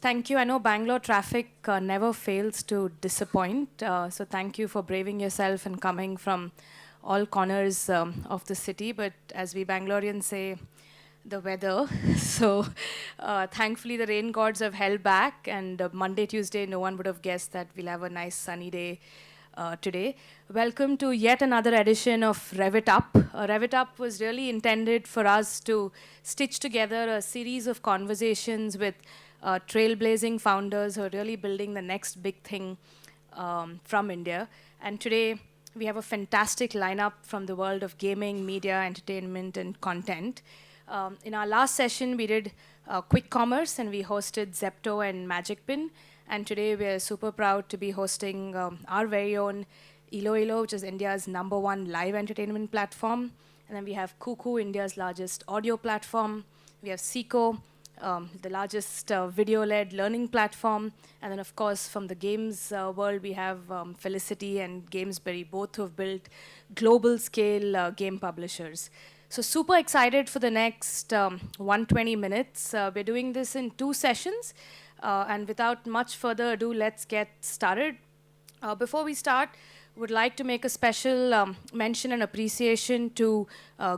Thank you. I know Bangalore traffic never fails to disappoint. So thank you for braving yourself and coming from all corners of the city. But as we Bangaloreans say, the weather. So thankfully the rain gods have held back, and Monday, Tuesday, no one would have guessed that we'll have a nice sunny day today. Welcome to yet another edition of Rev It Up. Rev It Up was really intended for us to stitch together a series of conversations with trailblazing founders who are really building the next big thing from India. And today we have a fantastic lineup from the world of gaming, media, entertainment, and content. In our last session, we did quick commerce and we hosted Zepto and MagicPin. And today we are super proud to be hosting our very own Eloelo, which is India's #1 live entertainment platform. And then we have Kuku, India's largest audio platform. We have Seco, the largest video-led learning platform. And then, of course, from the games world, we have Felicity and Gamesberry, both who have built global-scale game publishers. So super excited for the next 120 minutes. We're doing this in 2 sessions. And without much further ado, let's get started. Before we start, would like to make a special mention and appreciation to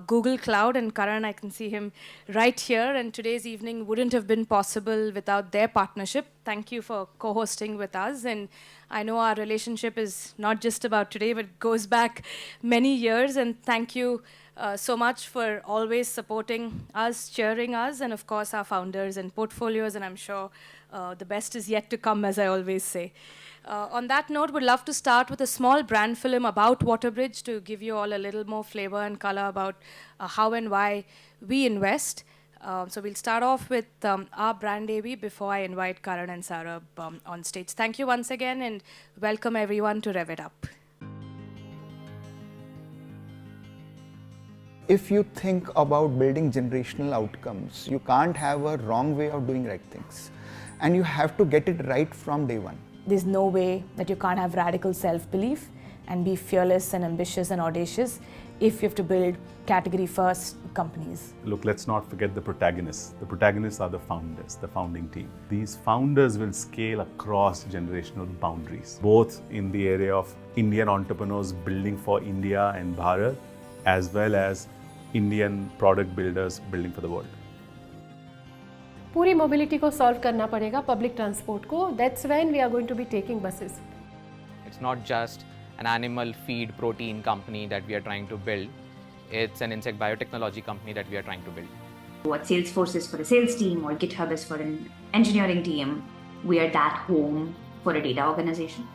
Google Cloud and Karan. I can see him right here, and today's evening wouldn't have been possible without their partnership. Thank you for co-hosting with us, and I know our relationship is not just about today, but goes back many years, and thank you so much for always supporting us, cheering us, and of course our founders and portfolios, and I'm sure the best is yet to come, as I always say. On that note, would love to start with a small brand film about WaterBridge to give you all a little more flavor and color about how and why we invest. So we'll start off with our brand AV before I invite Karan and Saurabh on stage. Thank you once again and welcome everyone to Rev It Up. If you think about building generational outcomes, you can't have a wrong way of doing right things. And you have to get it right from day one. There's no way that you can't have radical self-belief and be fearless and ambitious and audacious if you have to build category-first companies. Look, let's not forget the protagonists. The protagonists are the founders, the founding team. These founders will scale across generational boundaries, both in the area of Indian entrepreneurs building for India and Bharat, as well as Indian product builders building for the world. पूरी mobility को solve करना पड़ेगा public transport को. That's when we are going to be taking buses. It's not just an animal feed protein company that we are trying to build. It's an insect biotechnology company that we are trying to build. What Salesforce is for a sales team or GitHub is for an engineering team, we are that home for a data organization.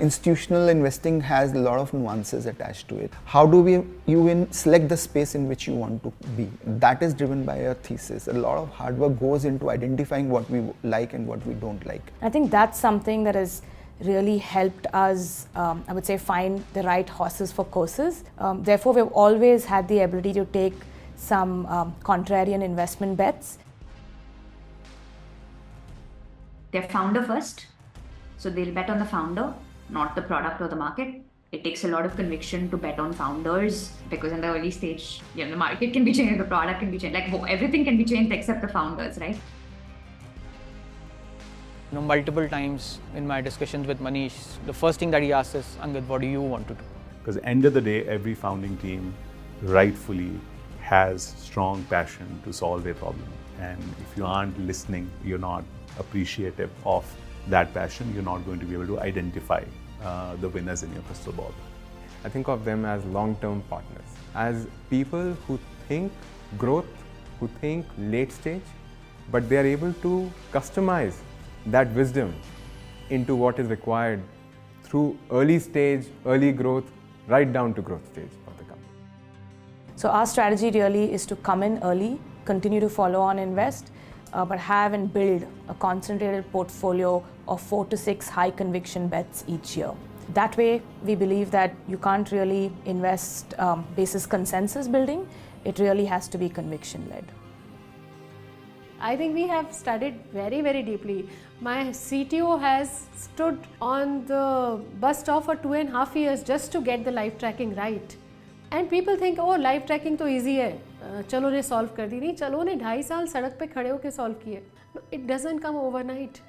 Institutional investing has a lot of nuances attached to it. How do you select the space in which you want to be? That is driven by a thesis. A lot of hard work goes into identifying what we like and what we don't like. I think that's something that has really helped us, I would say, find the right horses for courses. Therefore, we've always had the ability to take some contrarian investment bets. They're founder first, so they'll bet on the founder, not the product or the market. It takes a lot of conviction to bet on founders because in the early stage, the market can be changed, the product can be changed, everything can be changed except the founders, right? Multiple times in my discussions with Manish, the first thing that he asks is, Angad, what do you want to do? Because at the end of the day, every founding team rightfully has strong passion to solve a problem. And if you aren't listening, you're not appreciative of that passion, you're not going to be able to identify the winners in your crystal ball. I think of them as long-term partners, as people who think growth, who think late stage, but they are able to customize that wisdom into what is required through early stage, early growth, right down to growth stage of the company. So our strategy really is to come in early, continue to follow on invest, but have and build a concentrated portfolio of 4 to 6 high conviction bets each year. That way, we believe that you can't really invest basis consensus building. It really has to be conviction led. I think we have studied very, very deeply. My CTO has stood on the bus stop for 2.5 years just to get the live tracking right. And people think, oh, live tracking तो easy है, चलो ने solve कर दी. नहीं, चलो ने 2.5 साल सड़क पे खड़े होके solve किए. It doesn't come overnight.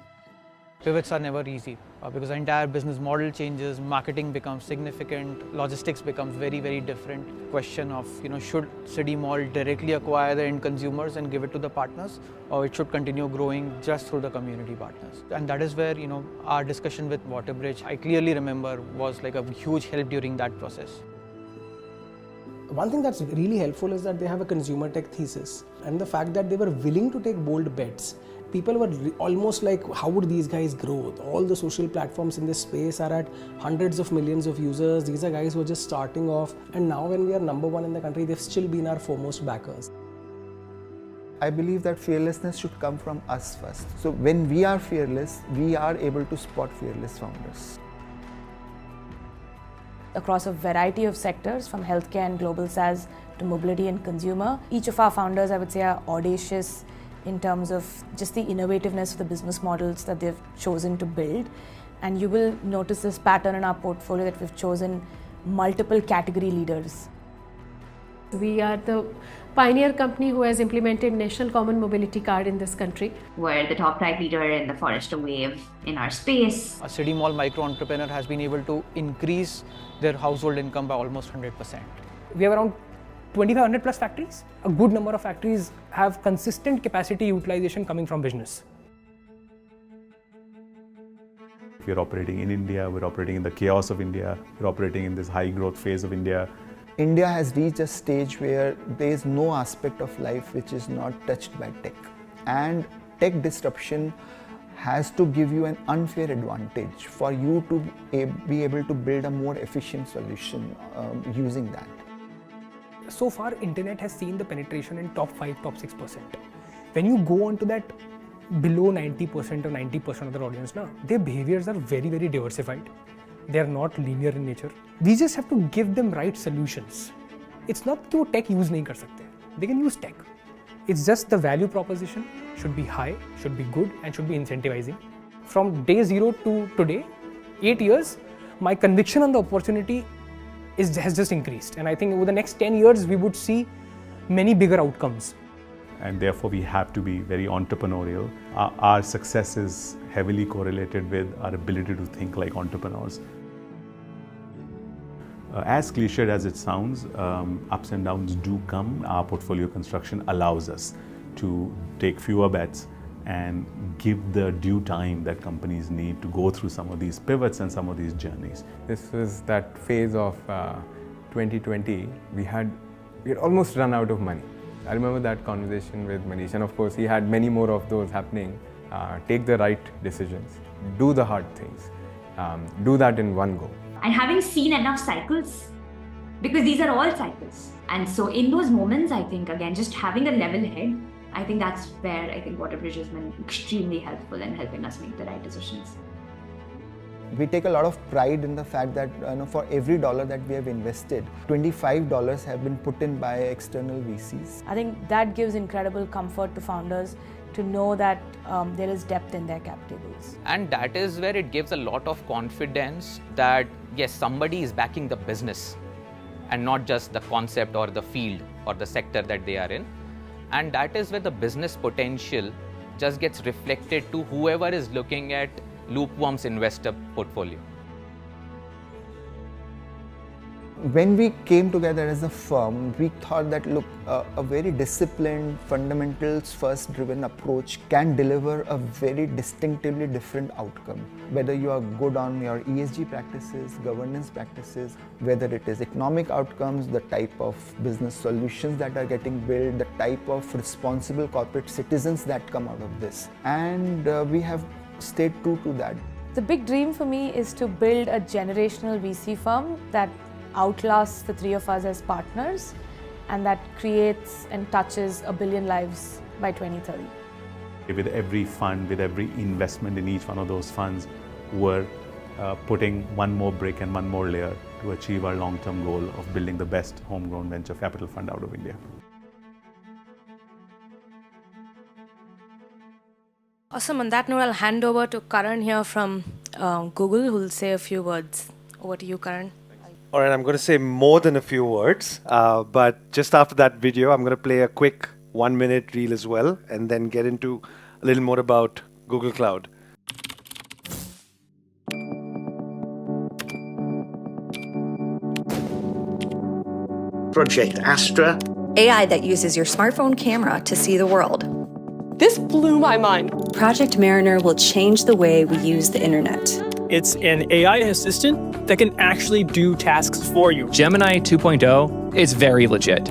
Pivots are never easy because the entire business model changes, marketing becomes significant, logistics becomes very, very different. Question of, should City Mall directly acquire the end consumers and give it to the partners, or it should continue growing just through the community partners? And that is where, our discussion with WaterBridge, I clearly remember, was like a huge help during that process. One thing that's really helpful is that they have a consumer tech thesis, and the fact that they were willing to take bold bets. People were almost like, how would these guys grow? All the social platforms in this space are at hundreds of millions of users. These are guys who are just starting off. And now when we are number one in the country, they've still been our foremost backers. I believe that fearlessness should come from us first. So when we are fearless, we are able to spot fearless founders. Across a variety of sectors, from healthcare and global SaaS to mobility and consumer, each of our founders, I would say, are audacious in terms of just the innovativeness of the business models that they've chosen to build. And you will notice this pattern in our portfolio that we've chosen multiple category leaders. We are the pioneer company who has implemented National Common Mobility Card in this country. We're the top tech leader in the Forrester Wave in our space. A City Mall micro entrepreneur has been able to increase their household income by almost 100%. We have around 2,500 plus factories. A good number of factories have consistent capacity utilization coming from business. We're operating in India, we're operating in the chaos of India, we're operating in this high growth phase of India. India has reached a stage where there is no aspect of life which is not touched by tech. And tech disruption has to give you an unfair advantage for you to be able to build a more efficient solution using that. So far, internet has seen the penetration in top 5, top 6%. When you go on to that below 90% or 90% of the audience now, their behaviors are very, very diversified. They are not linear in nature. We just have to give them right solutions. It's not that tech use nahi kar sakte. They can use tech. It's just the value proposition should be high, should be good, and should be incentivizing. From day 0 to today, 8 years, my conviction on the opportunity has just increased. And I think over the next 10 years, we would see many bigger outcomes. And therefore we have to be very entrepreneurial. Our success is heavily correlated with our ability to think like entrepreneurs. As cliched as it sounds, ups and downs do come. Our portfolio construction allows us to take fewer bets and give the due time that companies need to go through some of these pivots and some of these journeys. This was that phase of 2020. We had almost run out of money. I remember that conversation with Manish, and of course he had many more of those happening. Take the right decisions, do the hard things, do that in one go. And having seen enough cycles, because these are all cycles. And so in those moments, I think, again, just having a level head, I think that's where I think WaterBridge has been extremely helpful in helping us make the right decisions. We take a lot of pride in the fact that for every dollar that we have invested, $25 have been put in by external VCs. I think that gives incredible comfort to founders to know that there is depth in their cap tables. And that is where it gives a lot of confidence that yes, somebody is backing the business and not just the concept or the field or the sector that they are in. And that is where the business potential just gets reflected to whoever is looking at Loopworm's investor portfolio. When we came together as a firm, we thought that a very disciplined, fundamentals first driven approach can deliver a very distinctively different outcome. Whether you are good on your ESG practices, governance practices, whether it is economic outcomes, the type of business solutions that are getting built, the type of responsible corporate citizens that come out of this. And we have stayed true to that. The big dream for me is to build a generational VC firm that outlasts the three of us as partners and that creates and touches 1 billion lives by 2030. With every fund, with every investment in each one of those funds, we're putting one more brick and one more layer to achieve our long-term goal of building the best homegrown venture capital fund out of India. Awesome. On that note, I'll hand over to Karan here from Google, who will say a few words. Over to you, Karan. All right, I'm going to say more than a few words, but just after that video, I'm going to play a quick 1-minute reel as well, and then get into a little more about Google Cloud. Project Astra. AI that uses your smartphone camera to see the world. This blew my mind. Project Mariner will change the way we use the internet. It's an AI assistant that can actually do tasks for you. Gemini 2.0 is very legit.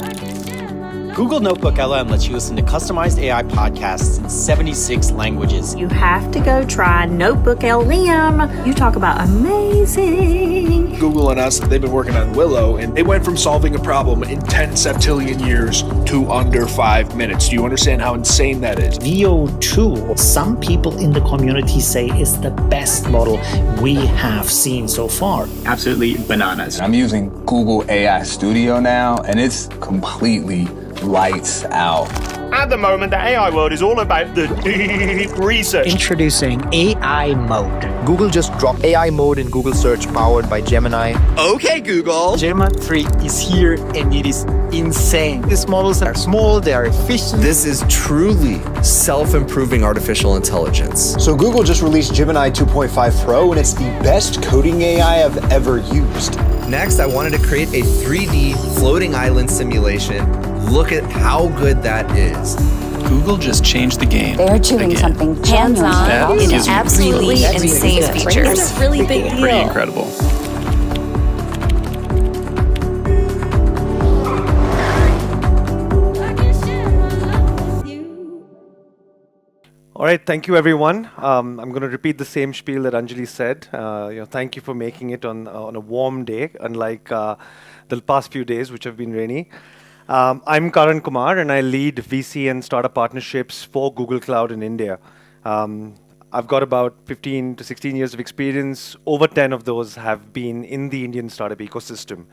Google Notebook LM lets you listen to customized AI podcasts in 76 languages. You have to go try Notebook LM. You talk about amazing. Google and us, they've been working on Willow, and they went from solving a problem in 10 septillion years to under 5 minutes. Do you understand how insane that is? VO2, some people in the community say is the best model we have seen so far. Absolutely bananas. I'm using Google AI Studio now, and it's completely lights out. At the moment, the AI world is all about the deep research. Introducing AI mode. Google just dropped AI mode in Google Search powered by Gemini. Okay, Google. Gemini 3 is here and it is insane. These models are small, they are efficient. This is truly self-improving artificial intelligence. So Google just released Gemini 2.5 Pro and it's the best coding AI I've ever used. Next, I wanted to create a 3D floating island simulation. Look at how good that is. Google just changed the game. They're doing something hands-on in absolutely insane features. That's a really big deal. Pretty incredible. All right, thank you, everyone. I'm going to repeat the same spiel that Anjali said. Thank you for making it on a warm day, unlike the past few days, which have been rainy. I'm Karan Kumar, and I lead VC and startup partnerships for Google Cloud in India. I've got about 15 to 16 years of experience. Over 10 of those have been in the Indian startup ecosystem.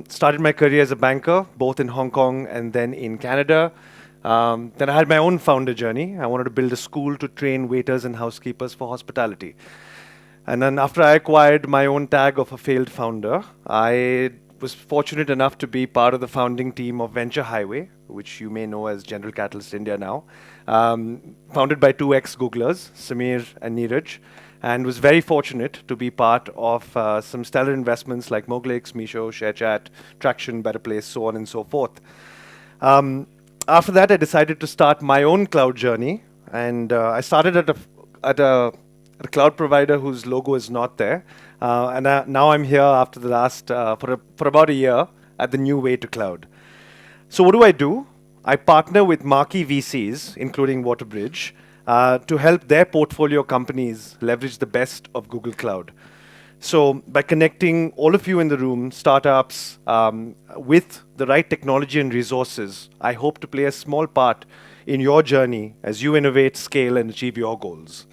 Started my career as a banker, both in Hong Kong and then in Canada. Then I had my own founder journey. I wanted to build a school to train waiters and housekeepers for hospitality. And then after I acquired my own tag of a failed founder, I was fortunate enough to be part of the founding team of Venture Highway, which you may know as General Catalyst India now, founded by two ex-Googlers, Samir and Neeraj, and was very fortunate to be part of some stellar investments like Moglix, Meesho, ShareChat, Traction, Better Place, so on and so forth. After that, I decided to start my own cloud journey, and I started at a cloud provider whose logo is not there. Now I'm here after the last, for about a year at the new way to cloud. So what do? I partner with marquee VCs, including WaterBridge, to help their portfolio companies leverage the best of Google Cloud. So by connecting all of you in the room, startups, with the right technology and resources, I hope to play a small part in your journey as you innovate, scale, and achieve your goals.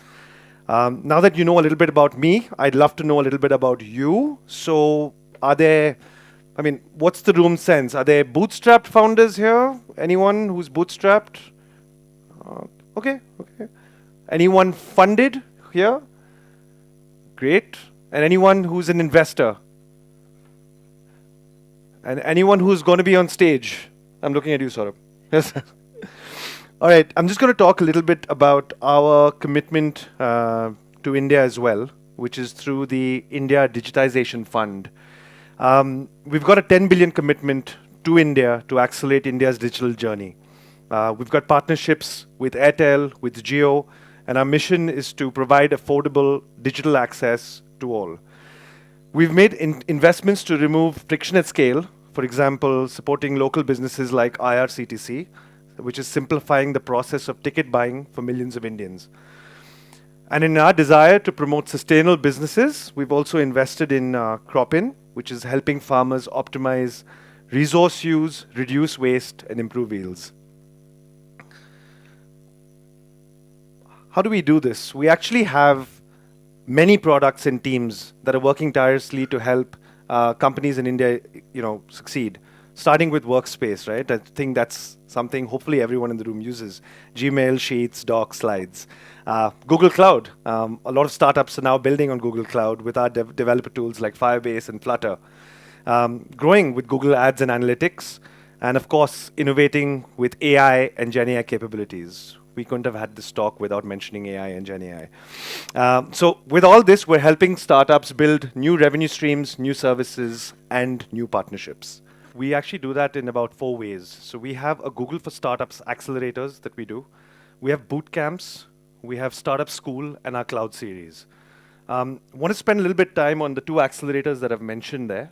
Now that you know a little bit about me, I'd love to know a little bit about you. So what's the room sense? Are there bootstrapped founders here? Anyone who's bootstrapped? Okay. Anyone funded here? Great. And anyone who's an investor? And anyone who's going to be on stage? I'm looking at you, Saurabh. Yes. All right, I'm just going to talk a little bit about our commitment to India as well, which is through the India Digitization Fund. We've got a 10 billion commitment to India to accelerate India's digital journey. We've got partnerships with Airtel, with Jio, and our mission is to provide affordable digital access to all. We've made investments to remove friction at scale, for example, supporting local businesses like IRCTC, which is simplifying the process of ticket buying for millions of Indians. And in our desire to promote sustainable businesses, we've also invested in Cropin, which is helping farmers optimize resource use, reduce waste, and improve yields. How do we do this? We actually have many products and teams that are working tirelessly to help companies in India, succeed. starting with Workspace, right? I think that's something hopefully everyone in the room uses. Gmail, Sheets, Docs, Slides. Google Cloud. A lot of startups are now building on Google Cloud with our developer tools like Firebase and Flutter. Growing with Google Ads and Analytics. And of course, innovating with AI and Gen AI capabilities. We couldn't have had this talk without mentioning AI and Gen AI. So with all this, we're helping startups build new revenue streams, new services, and new partnerships. We actually do that in about 4 ways. So we have a Google for Startups accelerators that we do. We have boot camps. We have Startup School and our cloud series. Want to spend a little bit time on the 2 accelerators that I've mentioned there.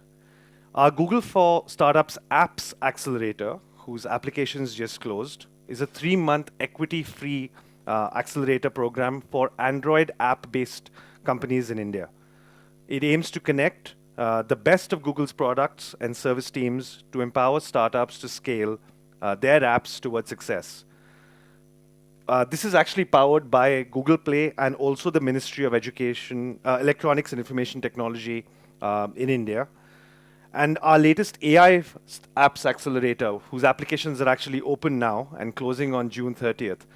Our Google for Startups Apps Accelerator, whose applications just closed, is a 3-month equity-free accelerator program for Android app-based companies in India. It aims to connect the best of Google's products and service teams to empower startups to scale their apps towards success. This is actually powered by Google Play and also the Ministry of Education, Electronics and Information Technology in India. And our latest AI apps accelerator, whose applications are actually open now and closing on June 30th,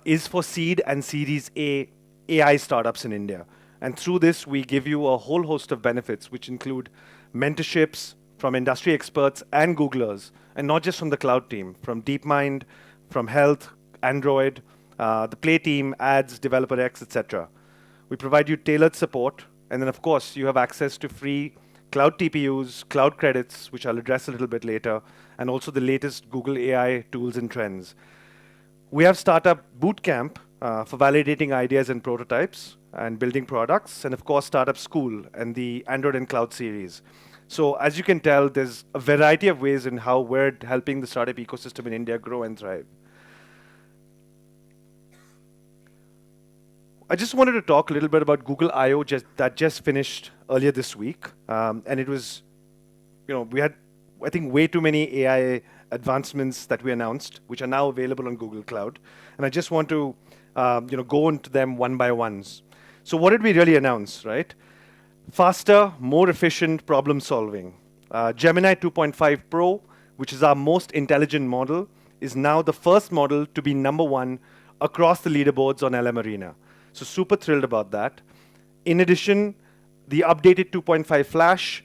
is for seed and Series A AI startups in India. And through this, we give you a whole host of benefits, which include mentorships from industry experts and Googlers, and not just from the cloud team, from DeepMind, from Health, Android, the Play team, Ads, Developer X, etc. We provide you tailored support, and then of course, you have access to free cloud TPUs, cloud credits, which I'll address a little bit later, and also the latest Google AI tools and trends. We have Startup Bootcamp for validating ideas and prototypes and building products, and of course, Startup School and the Android and Cloud series. So as you can tell, there's a variety of ways in how we're helping the startup ecosystem in India grow and thrive. I just wanted to talk a little bit about Google I/O that just finished earlier this week, and it was, we had, I think, way too many AI advancements that we announced, which are now available on Google Cloud, and I just want to, go into them one by one. So what did we really announce, right? Faster, more efficient problem solving. Gemini 2.5 Pro, which is our most intelligent model, is now the first model to be #1 across the leaderboards on LM Arena. So super thrilled about that. In addition, the updated 2.5 Flash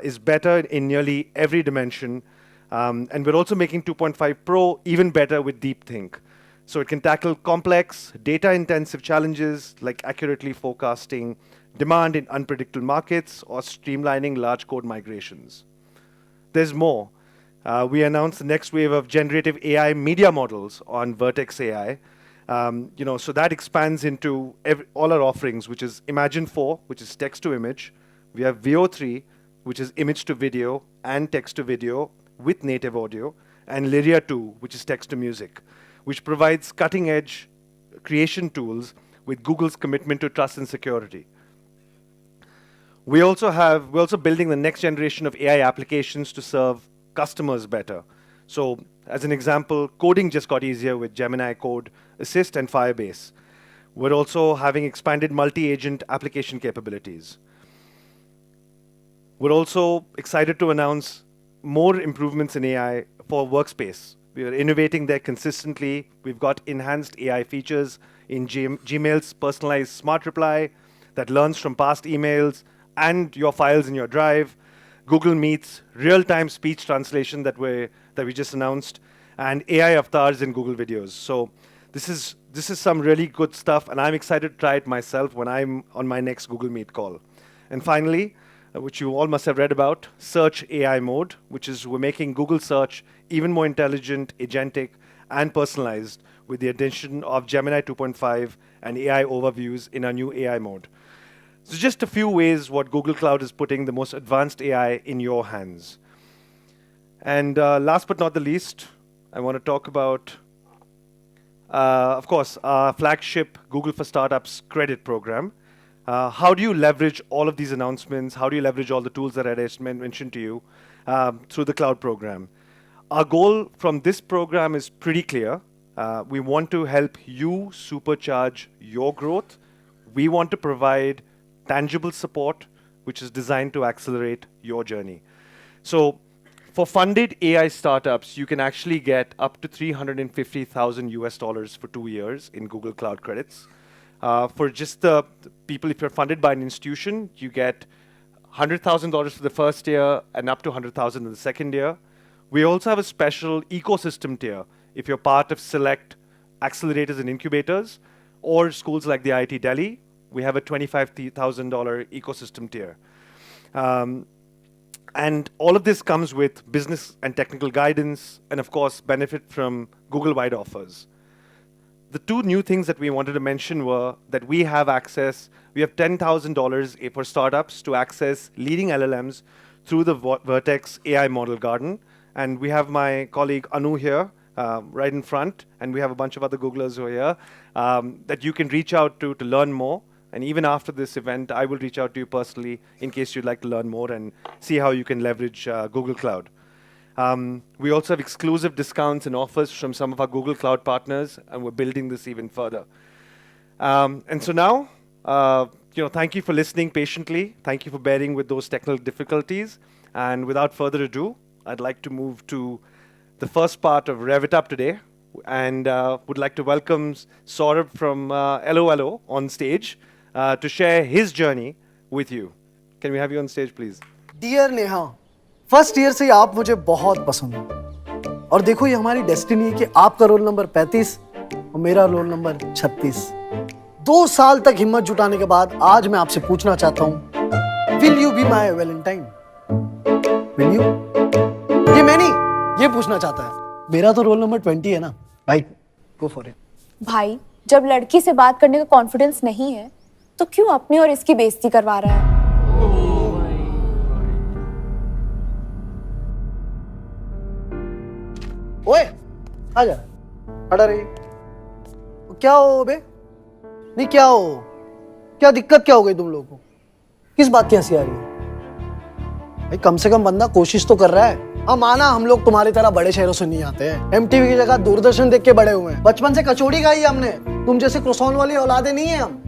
is better in nearly every dimension. And we're also making 2.5 Pro even better with Deep Think. So it can tackle complex, data-intensive challenges like accurately forecasting demand in unpredictable markets or streamlining large code migrations. There's more. We announced the next wave of generative AI media models on Vertex AI. So that expands into all our offerings, which is Imagine 4, which is text to image. We have VO3, which is image to video and text to video with native audio, and Lyria 2, which is text to music, which provides cutting edge creation tools with Google's commitment to trust and security. We're also building the next generation of AI applications to serve customers better. So as an example, coding just got easier with Gemini Code Assist and Firebase. We're also having expanded multi-agent application capabilities. We're also excited to announce more improvements in AI for Workspace. We are innovating there consistently. We've got enhanced AI features in Gmail's personalized smart reply that learns from past emails and your files in your drive. Google Meet's real-time speech translation that we just announced, and AI avatars in Google Videos. So this is some really good stuff, and I'm excited to try it myself when I'm on my next Google Meet call. And finally, which you all must have read about, Search AI Mode, which is we're making Google Search even more intelligent, agentic, and personalized with the addition of Gemini 2.5 and AI overviews in our new AI mode. So just a few ways what Google Cloud is putting the most advanced AI in your hands. And last but not the least, I want to talk about, of course, our flagship Google for Startups credit program. How do you leverage all of these announcements? How do you leverage all the tools that I just mentioned to you through the cloud program? Our goal from this program is pretty clear. We want to help you supercharge your growth. We want to provide tangible support, which is designed to accelerate your journey. So For funded AI startups, you can actually get up to $350,000 for 2 years in Google Cloud credits. For just the people, if you're funded by an institution, you get $100,000 for the first year and up to $100,000 in the second year. We also have a special ecosystem tier if you're part of select accelerators and incubators, or schools like the IIT Delhi. We have a $25,000 ecosystem tier. And all of this comes with business and technical guidance, and of course, benefit from Google-wide offers. The two new things that we wanted to mention were that we have access, we have $10,000 for startups to access leading LLMs through the Vertex AI Model Garden. And we have my colleague Anu here, right in front, and we have a bunch of other Googlers who are here, that you can reach out to learn more. And even after this event, I will reach out to you personally in case you'd like to learn more and see how you can leverage Google Cloud. We also have exclusive discounts and offers from some of our Google Cloud partners, and we're building this even further. And so now, thank you for listening patiently. Thank you for bearing with those technical difficulties. And without further ado, I'd like to move to the first part of Rev It Up today, and would like to welcome Saurabh from Eloelo on stage to share his journey with you. Can we have you on stage, please? Dear Neha, first year से आप मुझे बहुत पसंद हो, और देखो ये हमारी डेस्टिनी है कि आपका रोल नंबर 35 और मेरा रोल नंबर 36। 2 साल तक हिम्मत जुटाने के बाद आज मैं आपसे पूछना चाहता हूँ, will you be my Valentine? Will you? ये मैं नहीं, ये पूछना चाहता है। मेरा तो रोल नंबर 20 है ना भाई, गो फॉर इट। भाई जब लड़की से बात करने का कॉन्फिडेंस नहीं है तो क्यों अपनी और इसकी बेइज्जती करवा रहा है? ओए आजा, खड़ा रही। क्या हो बे? नहीं क्या हो? क्या दिक्कत क्या हो गई तुम लोगों को? किस बात की हंसी आ रही है? भाई कम से कम बंदा कोशिश तो कर रहा है। हाँ माना हम लोग तुम्हारी तरह बड़े शहरों से नहीं आते हैं, एमटीवी की जगह दूरदर्शन देख के बड़े हुए हैं, बचपन से कचौड़ी खाई है हमने, तुम जैसे क्रोसॉन वाली औलादे नहीं है हम।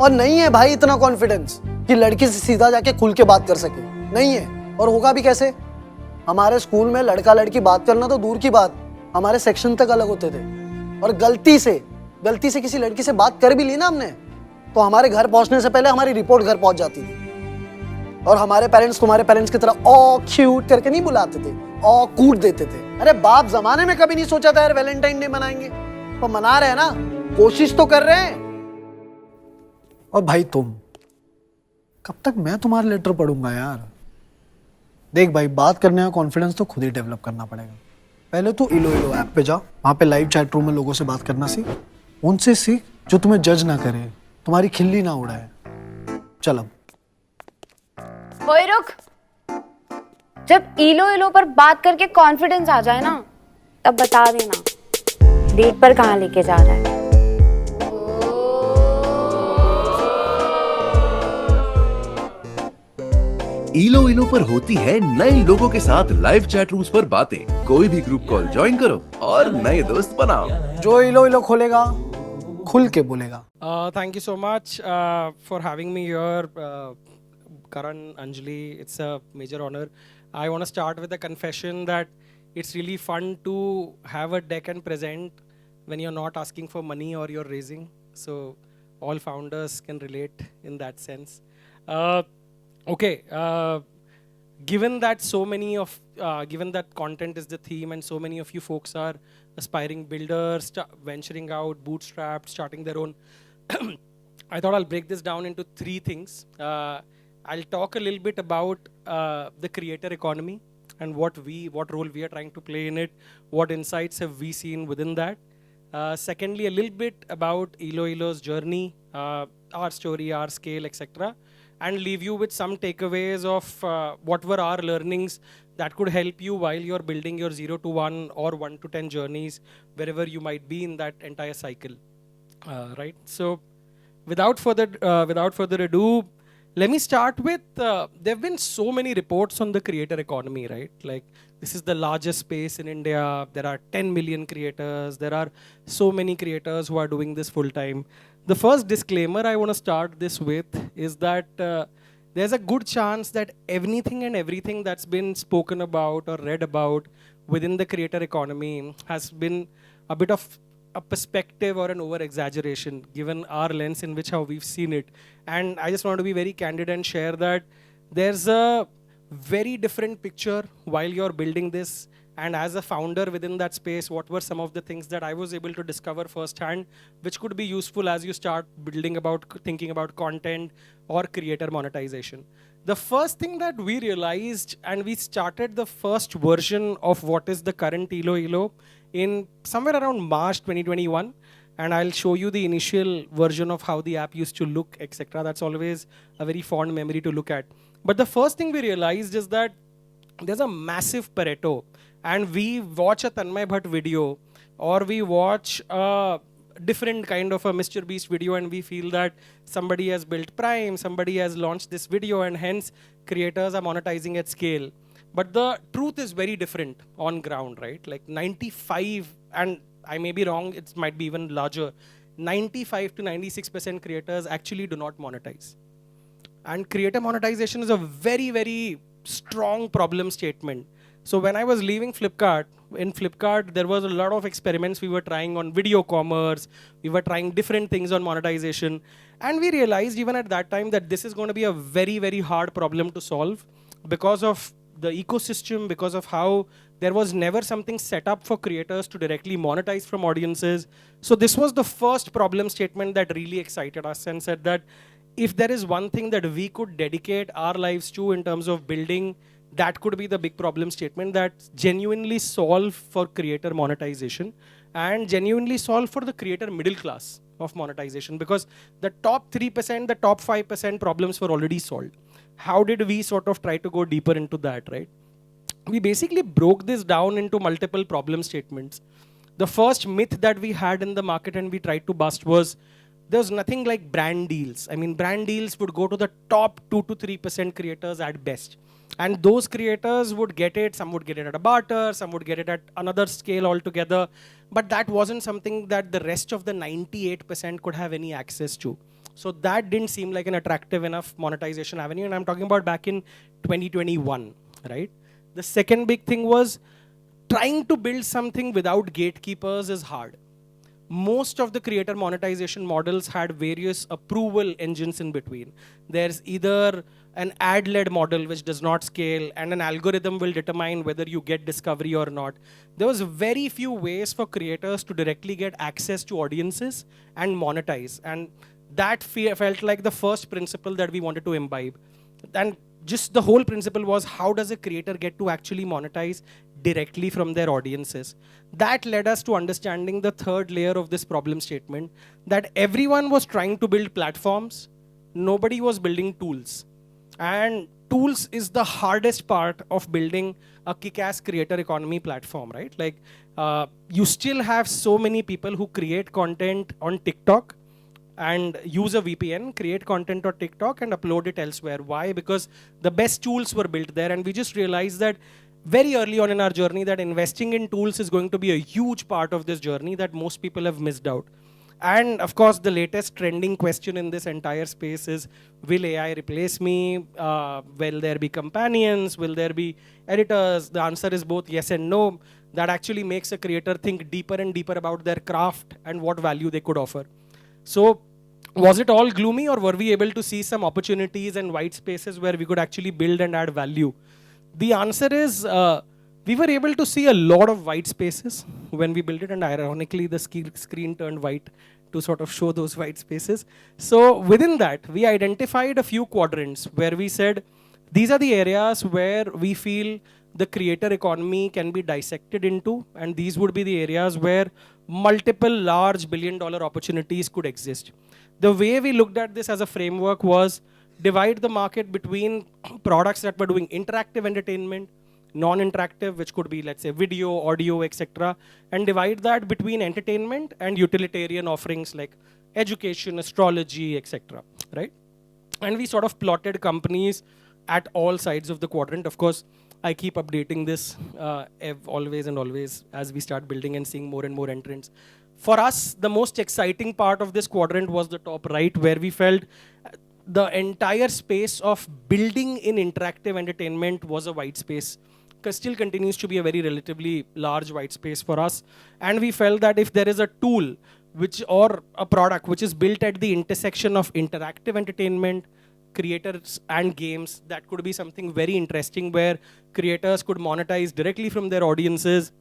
और नहीं है भाई इतना कॉन्फिडेंस कि लड़की से सीधा जाके खुल के बात कर सके, नहीं है। और होगा भी कैसे? हमारे स्कूल में लड़का लड़की बात करना तो दूर की बात, हमारे सेक्शन तक अलग होते थे। और गलती से किसी लड़की से बात कर भी ली ना हमने, तो हमारे घर पहुंचने से पहले हमारी रिपोर्ट घर पहुंच जाती थी। और हमारे पेरेंट्स तुम्हारे पेरेंट्स की तरह ओ क्यूट करके नहीं बुलाते थे, ओ कूट देते थे। अरे बाप जमाने में कभी नहीं सोचा था यार वैलेंटाइन डे मनाएंगे, तो मना रहे हैं ना, कोशिश तो कर रहे हैं। और भाई तुम कब तक मैं तुम्हारे लेटर पढ़ूंगा यार? देख भाई, बात करने का कॉन्फिडेंस तो खुद ही डेवलप करना पड़ेगा। पहले तो इलोएलो ऐप पे जा, वहां पे लाइव चैट रूम में लोगों से बात करना सीख, उनसे सीख जो तुम्हें जज ना करे, तुम्हारी खिल्ली ना उड़ाए। चल अब ओए रुक, जब इलोएलो पर बात करके कॉन्फिडेंस आ जाए ना, तब बता देना डेट पर कहाँ लेके जा रहा है। इलोएलो पर होती है नए लोगों के साथ लाइव चैट रूम्स पर बातें। कोई भी ग्रुप कॉल ज्वाइन करो और नए दोस्त बनाओ। जो इलोएलो खोलेगा खुल के बोलेगा। Thank you so much for having me here, Karan, Anjali. It's a major honor. I want to start with a confession that it's really fun to have a deck and present when you're not asking for money or you're raising. So all founders can relate in that sense. Okay, given that given that content is the theme and so many of you folks are aspiring builders, venturing out, bootstrapped, starting their own, I thought I'll break this down into 3 things. I'll talk a little bit about the creator economy and what role we are trying to play in it, what insights have we seen within that. Secondly, a little bit about Eloelo's journey, our story, our scale, etc. And leave you with some takeaways of what were our learnings that could help you while you're building your 0 to 1 or 1 to 10 journeys, wherever you might be in that entire cycle, right? So without further ado, let me start with, there have been so many reports on the creator economy, right? Like, this is the largest space in India. There are 10 million creators. There are so many creators who are doing this full time. The first disclaimer I want to start this with is that there's a good chance that anything and everything that's been spoken about or read about within the creator economy has been a bit of a perspective or an over-exaggeration, given our lens in which how we've seen it. And I just want to be very candid and share that there's a very different picture while you're building this. And as a founder within that space, what were some of the things that I was able to discover firsthand, which could be useful as you start thinking about content or creator monetization. The first thing that we realized, and we started the first version of what is the current Eloelo in somewhere around March 2021. And I'll show you the initial version of how the app used to look, etc. That's always a very fond memory to look at. But the first thing we realized is that there's a massive Pareto. And we watch a Tanmay Bhatt video, or we watch a different kind of a Mr. Beast video, and we feel that somebody has built Prime, somebody has launched this video, and hence creators are monetizing at scale. But the truth is very different on ground, right? Like 95, and I may be wrong, it might be even larger, 95 to 96% creators actually do not monetize. And creator monetization is a very, very strong problem statement. So when I was leaving Flipkart, in Flipkart, there was a lot of experiments we were trying on video commerce. We were trying different things on monetization. And we realized even at that time that this is going to be a very, very hard problem to solve because of the ecosystem, because of how there was never something set up for creators to directly monetize from audiences. So this was the first problem statement that really excited us and said that if there is one thing that we could dedicate our lives to in terms of building, that could be the big problem statement that genuinely solve for creator monetization and genuinely solve for the creator middle class of monetization, because the top 3%, the top 5% problems were already solved. How did we sort of try to go deeper into that, right? We basically broke this down into multiple problem statements. The first myth that we had in the market and we tried to bust was there's nothing like brand deals. I mean, brand deals would go to the top 2 to 3% creators at best. And those creators would get it, some would get it at a barter, some would get it at another scale altogether. But that wasn't something that the rest of the 98% could have any access to. So that didn't seem like an attractive enough monetization avenue. And I'm talking about back in 2021, right? The second big thing was trying to build something without gatekeepers is hard. Most of the creator monetization models had various approval engines in between. There's either an ad-led model which does not scale, and an algorithm will determine whether you get discovery or not. There was very few ways for creators to directly get access to audiences and monetize. And that felt like the first principle that we wanted to imbibe. And just the whole principle was, how does a creator get to actually monetize directly from their audiences? That led us to understanding the third layer of this problem statement, that everyone was trying to build platforms, nobody was building tools. And tools is the hardest part of building a kick-ass creator economy platform, right? Like, you still have so many people who create content on TikTok and use a VPN, create content on TikTok and upload it elsewhere. Why? Because the best tools were built there, and we just realized that very early on in our journey that investing in tools is going to be a huge part of this journey that most people have missed out. And of course, the latest trending question in this entire space is, will AI replace me? Will there be companions? Will there be editors? The answer is both yes and no. That actually makes a creator think deeper and deeper about their craft and what value they could offer. So was it all gloomy, or were we able to see some opportunities and white spaces where we could actually build and add value? The answer is we were able to see a lot of white spaces when we built it, and ironically the screen turned white to sort of show those white spaces. So within that, we identified a few quadrants where we said, these are the areas where we feel the creator economy can be dissected into, and these would be the areas where multiple large billion-dollar opportunities could exist. The way we looked at this as a framework was divide the market between products that were doing interactive entertainment, non-interactive, which could be, let's say, video, audio, etc., and divide that between entertainment and utilitarian offerings like education, astrology, etc., right? And we sort of plotted companies at all sides of the quadrant. Of course, I keep updating this always and always as we start building and seeing more and more entrants. For us, the most exciting part of this quadrant was the top right, where we felt the entire space of building in interactive entertainment was a white space. Still continues to be a very relatively large white space for us. And we felt that if there is a tool or a product which is built at the intersection of interactive entertainment, creators and games, that could be something very interesting where creators could monetize directly from their audiences,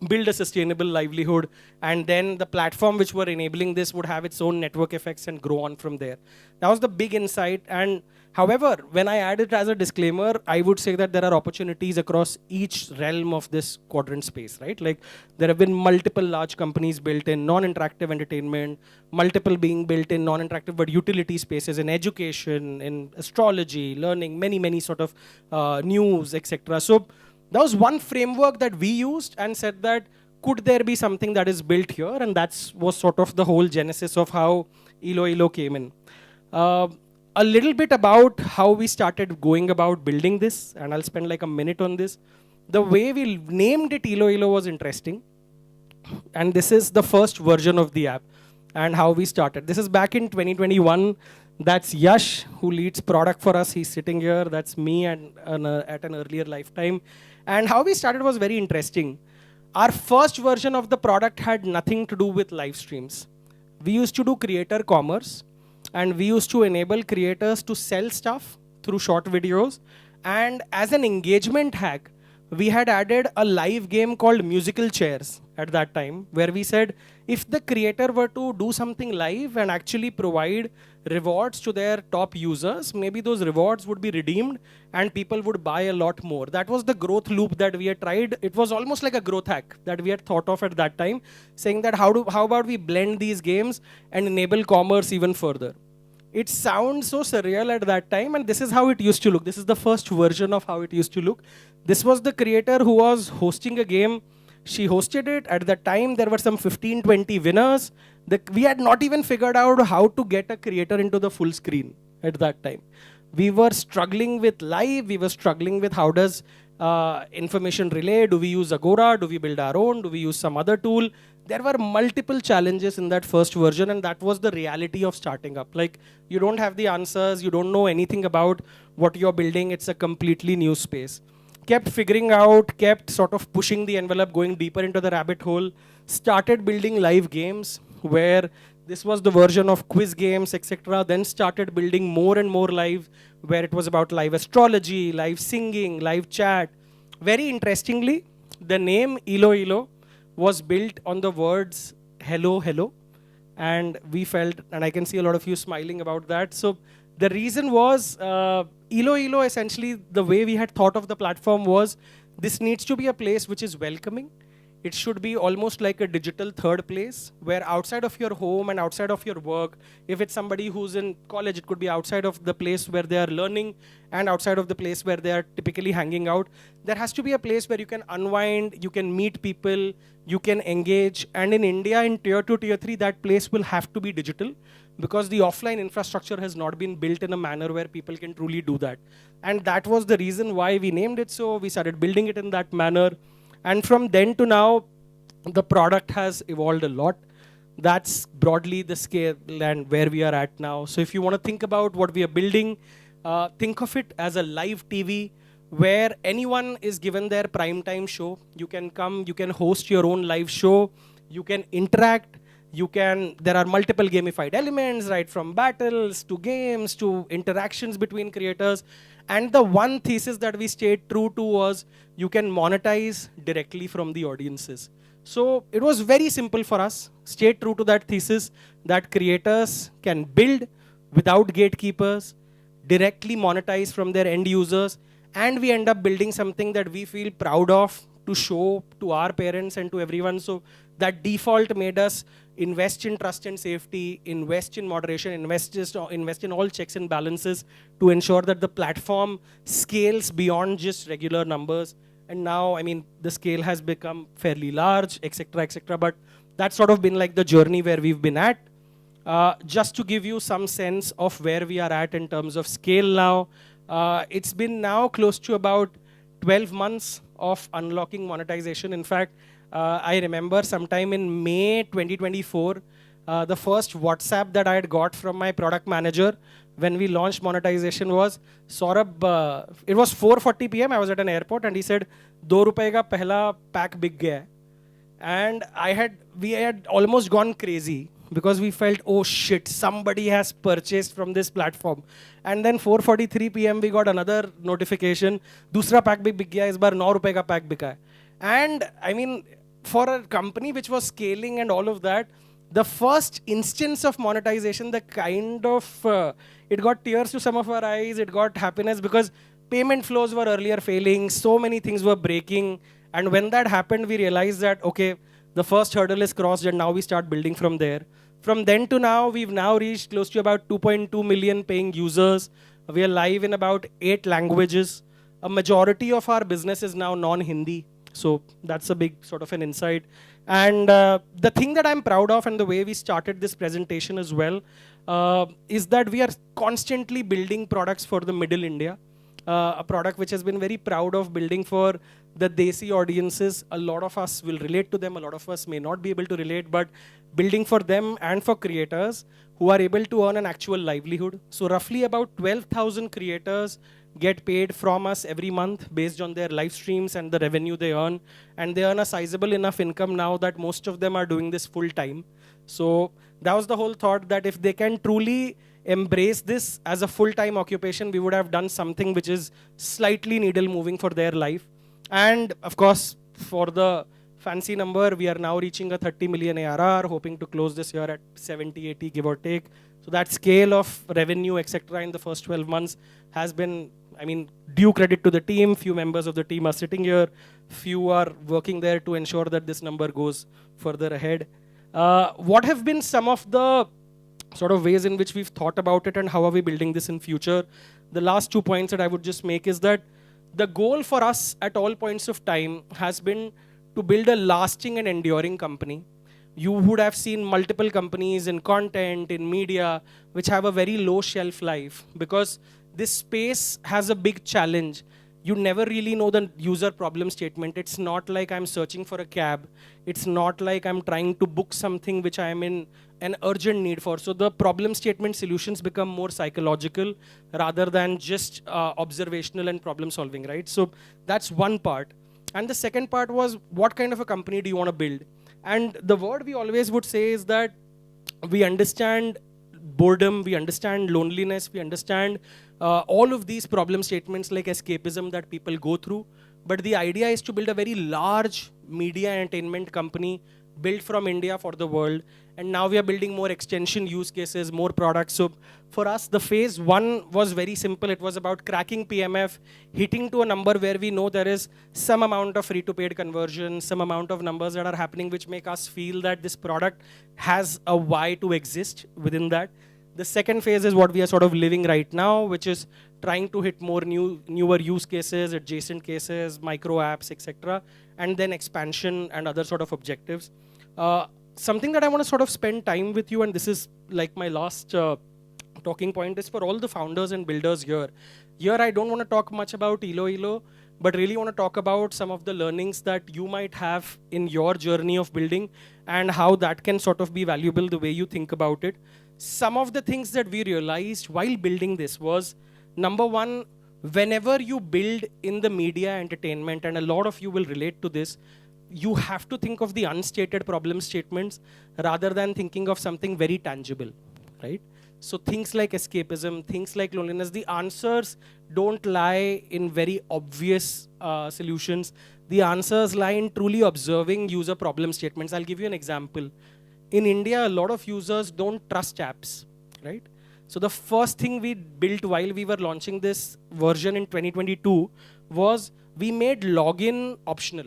build a sustainable livelihood, and then the platform which were enabling this would have its own network effects and grow on from there. That was the big insight. And however, when I add it as a disclaimer, I would say that there are opportunities across each realm of this quadrant space, right? Like there have been multiple large companies built in non-interactive entertainment, multiple being built in non-interactive but utility spaces in education, in astrology, learning, many sort of news, etc. So that was one framework that we used and said that could there be something that is built here, and that was sort of the whole genesis of how Eloelo came in. A little bit about how we started going about building this, and I'll spend like a minute on this. The way we named it Eloelo was interesting, and this is the first version of the app and how we started. This is back in 2021. That's Yash, who leads product for us. He's sitting here. That's me and at an earlier lifetime. And how we started was very interesting. Our first version of the product had nothing to do with live streams. We used to do creator commerce, and we used to enable creators to sell stuff through short videos. And as an engagement hack, we had added a live game called Musical Chairs at that time, where we said, if the creator were to do something live and actually provide rewards to their top users, maybe those rewards would be redeemed and people would buy a lot more. That was the growth loop that we had tried. It was almost like a growth hack that we had thought of at that time, saying that how about we blend these games and enable commerce even further. It sounds so surreal at that time, and this is how it used to look. This is the first version of how it used to look. This was the creator who was hosting a game. She hosted it. At the time, there were some 15, 20 winners. We had not even figured out how to get a creator into the full screen at that time. We were struggling with live. We were struggling with how does information relay. Do we use Agora? Do we build our own? Do we use some other tool? There were multiple challenges in that first version, and that was the reality of starting up. Like, you don't have the answers. You don't know anything about what you're building. It's a completely new space. Kept figuring out, kept sort of pushing the envelope, going deeper into the rabbit hole, started building live games where this was the version of quiz games, etc. Then started building more and more live, where it was about live astrology, live singing, live chat. Very interestingly, the name Eloelo was built on the words hello, hello. And we felt, and I can see a lot of you smiling about that. So the reason was Eloelo, essentially, the way we had thought of the platform was this needs to be a place which is welcoming. It should be almost like a digital third place where outside of your home and outside of your work, if it's somebody who's in college, it could be outside of the place where they are learning and outside of the place where they are typically hanging out. There has to be a place where you can unwind, you can meet people, you can engage. And in India, in tier 2, tier 3, that place will have to be digital because the offline infrastructure has not been built in a manner where people can truly do that. And that was the reason why we named it so. We started building it in that manner. And from then to now, the product has evolved a lot. That's broadly the scale and where we are at now. So if you want to think about what we are building, think of it as a live TV where anyone is given their primetime show. You can come, you can host your own live show, you can interact, there are multiple gamified elements, right, from battles to games to interactions between creators. And the one thesis that we stayed true to was you can monetize directly from the audiences. So it was very simple for us, stay true to that thesis that creators can build without gatekeepers, directly monetize from their end users, and we end up building something that we feel proud of to show to our parents and to everyone. So that default made us invest in trust and safety, invest in moderation, invest in all checks and balances to ensure that the platform scales beyond just regular numbers. And now, I mean, the scale has become fairly large, etc., etc. But that's sort of been like the journey where we've been at. Just to give you some sense of where we are at in terms of scale now, it's been now close to about 12 months of unlocking monetization. In fact, I remember sometime in May 2024, the first WhatsApp that I had got from my product manager when we launched monetization was, Saurabh, it was 4:40 p.m. I was at an airport and he said, ₹2 ka pehla pack big gaya. And we had almost gone crazy because we felt, oh shit, somebody has purchased from this platform. And then 4:43 p.m. we got another notification, दूसरा pack भी बिक गया, इस बार ₹9 का pack बिका है. And I mean, for a company which was scaling and all of that, the first instance of monetization, the kind of, it got tears to some of our eyes, it got happiness because payment flows were earlier failing, so many things were breaking. And when that happened, we realized that, okay, the first hurdle is crossed and now we start building from there. From then to now, we've now reached close to about 2.2 million paying users. We are live in about 8 languages. A majority of our business is now non-Hindi. So that's a big sort of an insight. And the thing that I'm proud of and the way we started this presentation as well is that we are constantly building products for the middle India. A product which has been very proud of building for the Desi audiences. A lot of us will relate to them, a lot of us may not be able to relate, but building for them and for creators who are able to earn an actual livelihood. So roughly about 12,000 creators get paid from us every month based on their live streams and the revenue they earn. And they earn a sizable enough income now that most of them are doing this full time. So that was the whole thought, that if they can truly embrace this as a full-time occupation, we would have done something which is slightly needle moving for their life. And of course, for the fancy number, we are now reaching a 30 million ARR, hoping to close this year at 70, 80, give or take. So that scale of revenue, etc., in the first 12 months has been, I mean, due credit to the team. Few members of the team are sitting here. Few are working there to ensure that this number goes further ahead. What have been some of the sort of ways in which we've thought about it and how are we building this in future? The last 2 points that I would just make is that the goal for us at all points of time has been to build a lasting and enduring company. You would have seen multiple companies in content, in media, which have a very low shelf life because this space has a big challenge. You never really know the user problem statement. It's not like I'm searching for a cab. It's not like I'm trying to book something which I am in an urgent need for. So the problem statement solutions become more psychological rather than just observational and problem solving, right? So that's one part. And the second part was, what kind of a company do you want to build? And the word we always would say is that we understand boredom, we understand loneliness, we understand all of these problem statements like escapism that people go through. But the idea is to build a very large media entertainment company built from India for the world. And now we are building more extension use cases, more products. So for us, the phase one was very simple. It was about cracking PMF, hitting to a number where we know there is some amount of free to paid conversion, some amount of numbers that are happening which make us feel that this product has a why to exist within that. The second phase is what we are sort of living right now, which is trying to hit more newer use cases, adjacent cases, micro apps, etc. And then expansion and other sort of objectives. Something that I want to sort of spend time with you, and this is like my last talking point, is for all the founders and builders here. Here I don't want to talk much about Eloelo, but really want to talk about some of the learnings that you might have in your journey of building and how that can sort of be valuable the way you think about it. Some of the things that we realized while building this was, number one, whenever you build in the media entertainment, and a lot of you will relate to this, you have to think of the unstated problem statements rather than thinking of something very tangible, right? So things like escapism, things like loneliness, the answers don't lie in very obvious solutions. The answers lie in truly observing user problem statements. I'll give you an example. In India, a lot of users don't trust apps, right? So the first thing we built while we were launching this version in 2022 was we made login optional.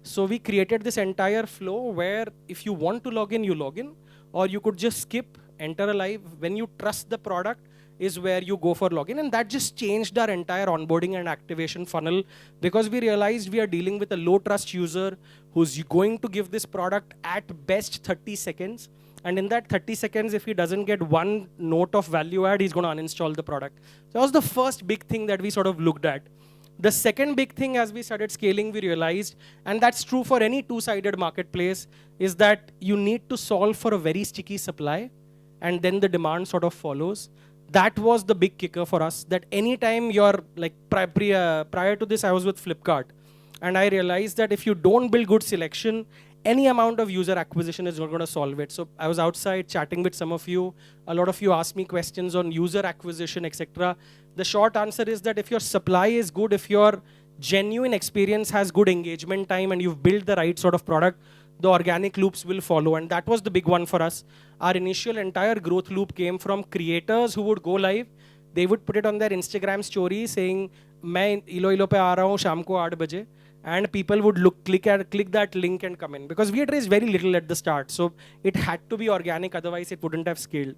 So we created this entire flow where if you want to log in, you log in, or you could just skip, enter a live. When you trust the product is where you go for login. And that just changed our entire onboarding and activation funnel because we realized we are dealing with a low trust user who's going to give this product at best 30 seconds. And in that 30 seconds, if he doesn't get one note of value add, he's going to uninstall the product. So that was the first big thing that we sort of looked at. The second big thing as we started scaling, we realized, and that's true for any two-sided marketplace, is that you need to solve for a very sticky supply, and then the demand sort of follows. that was the big kicker for us. That anytime you're like prior to this, I was with Flipkart, and I realized that if you don't build good selection, any amount of user acquisition is not going to solve it. So I was outside chatting with some of you. A lot of you asked me questions on user acquisition, etc. The short answer is that if your supply is good, if your genuine experience has good engagement time, and you've built the right sort of product, the organic loops will follow. And that was the big one for us. Our initial entire growth loop came from creators who would go live. They would put it on their Instagram story saying, "मैं Eloelo पे आ रहा हूँ शाम को 8 बजे." And people would click that link and come in, because we had raised very little at the start, so it had to be organic, otherwise it wouldn't have scaled.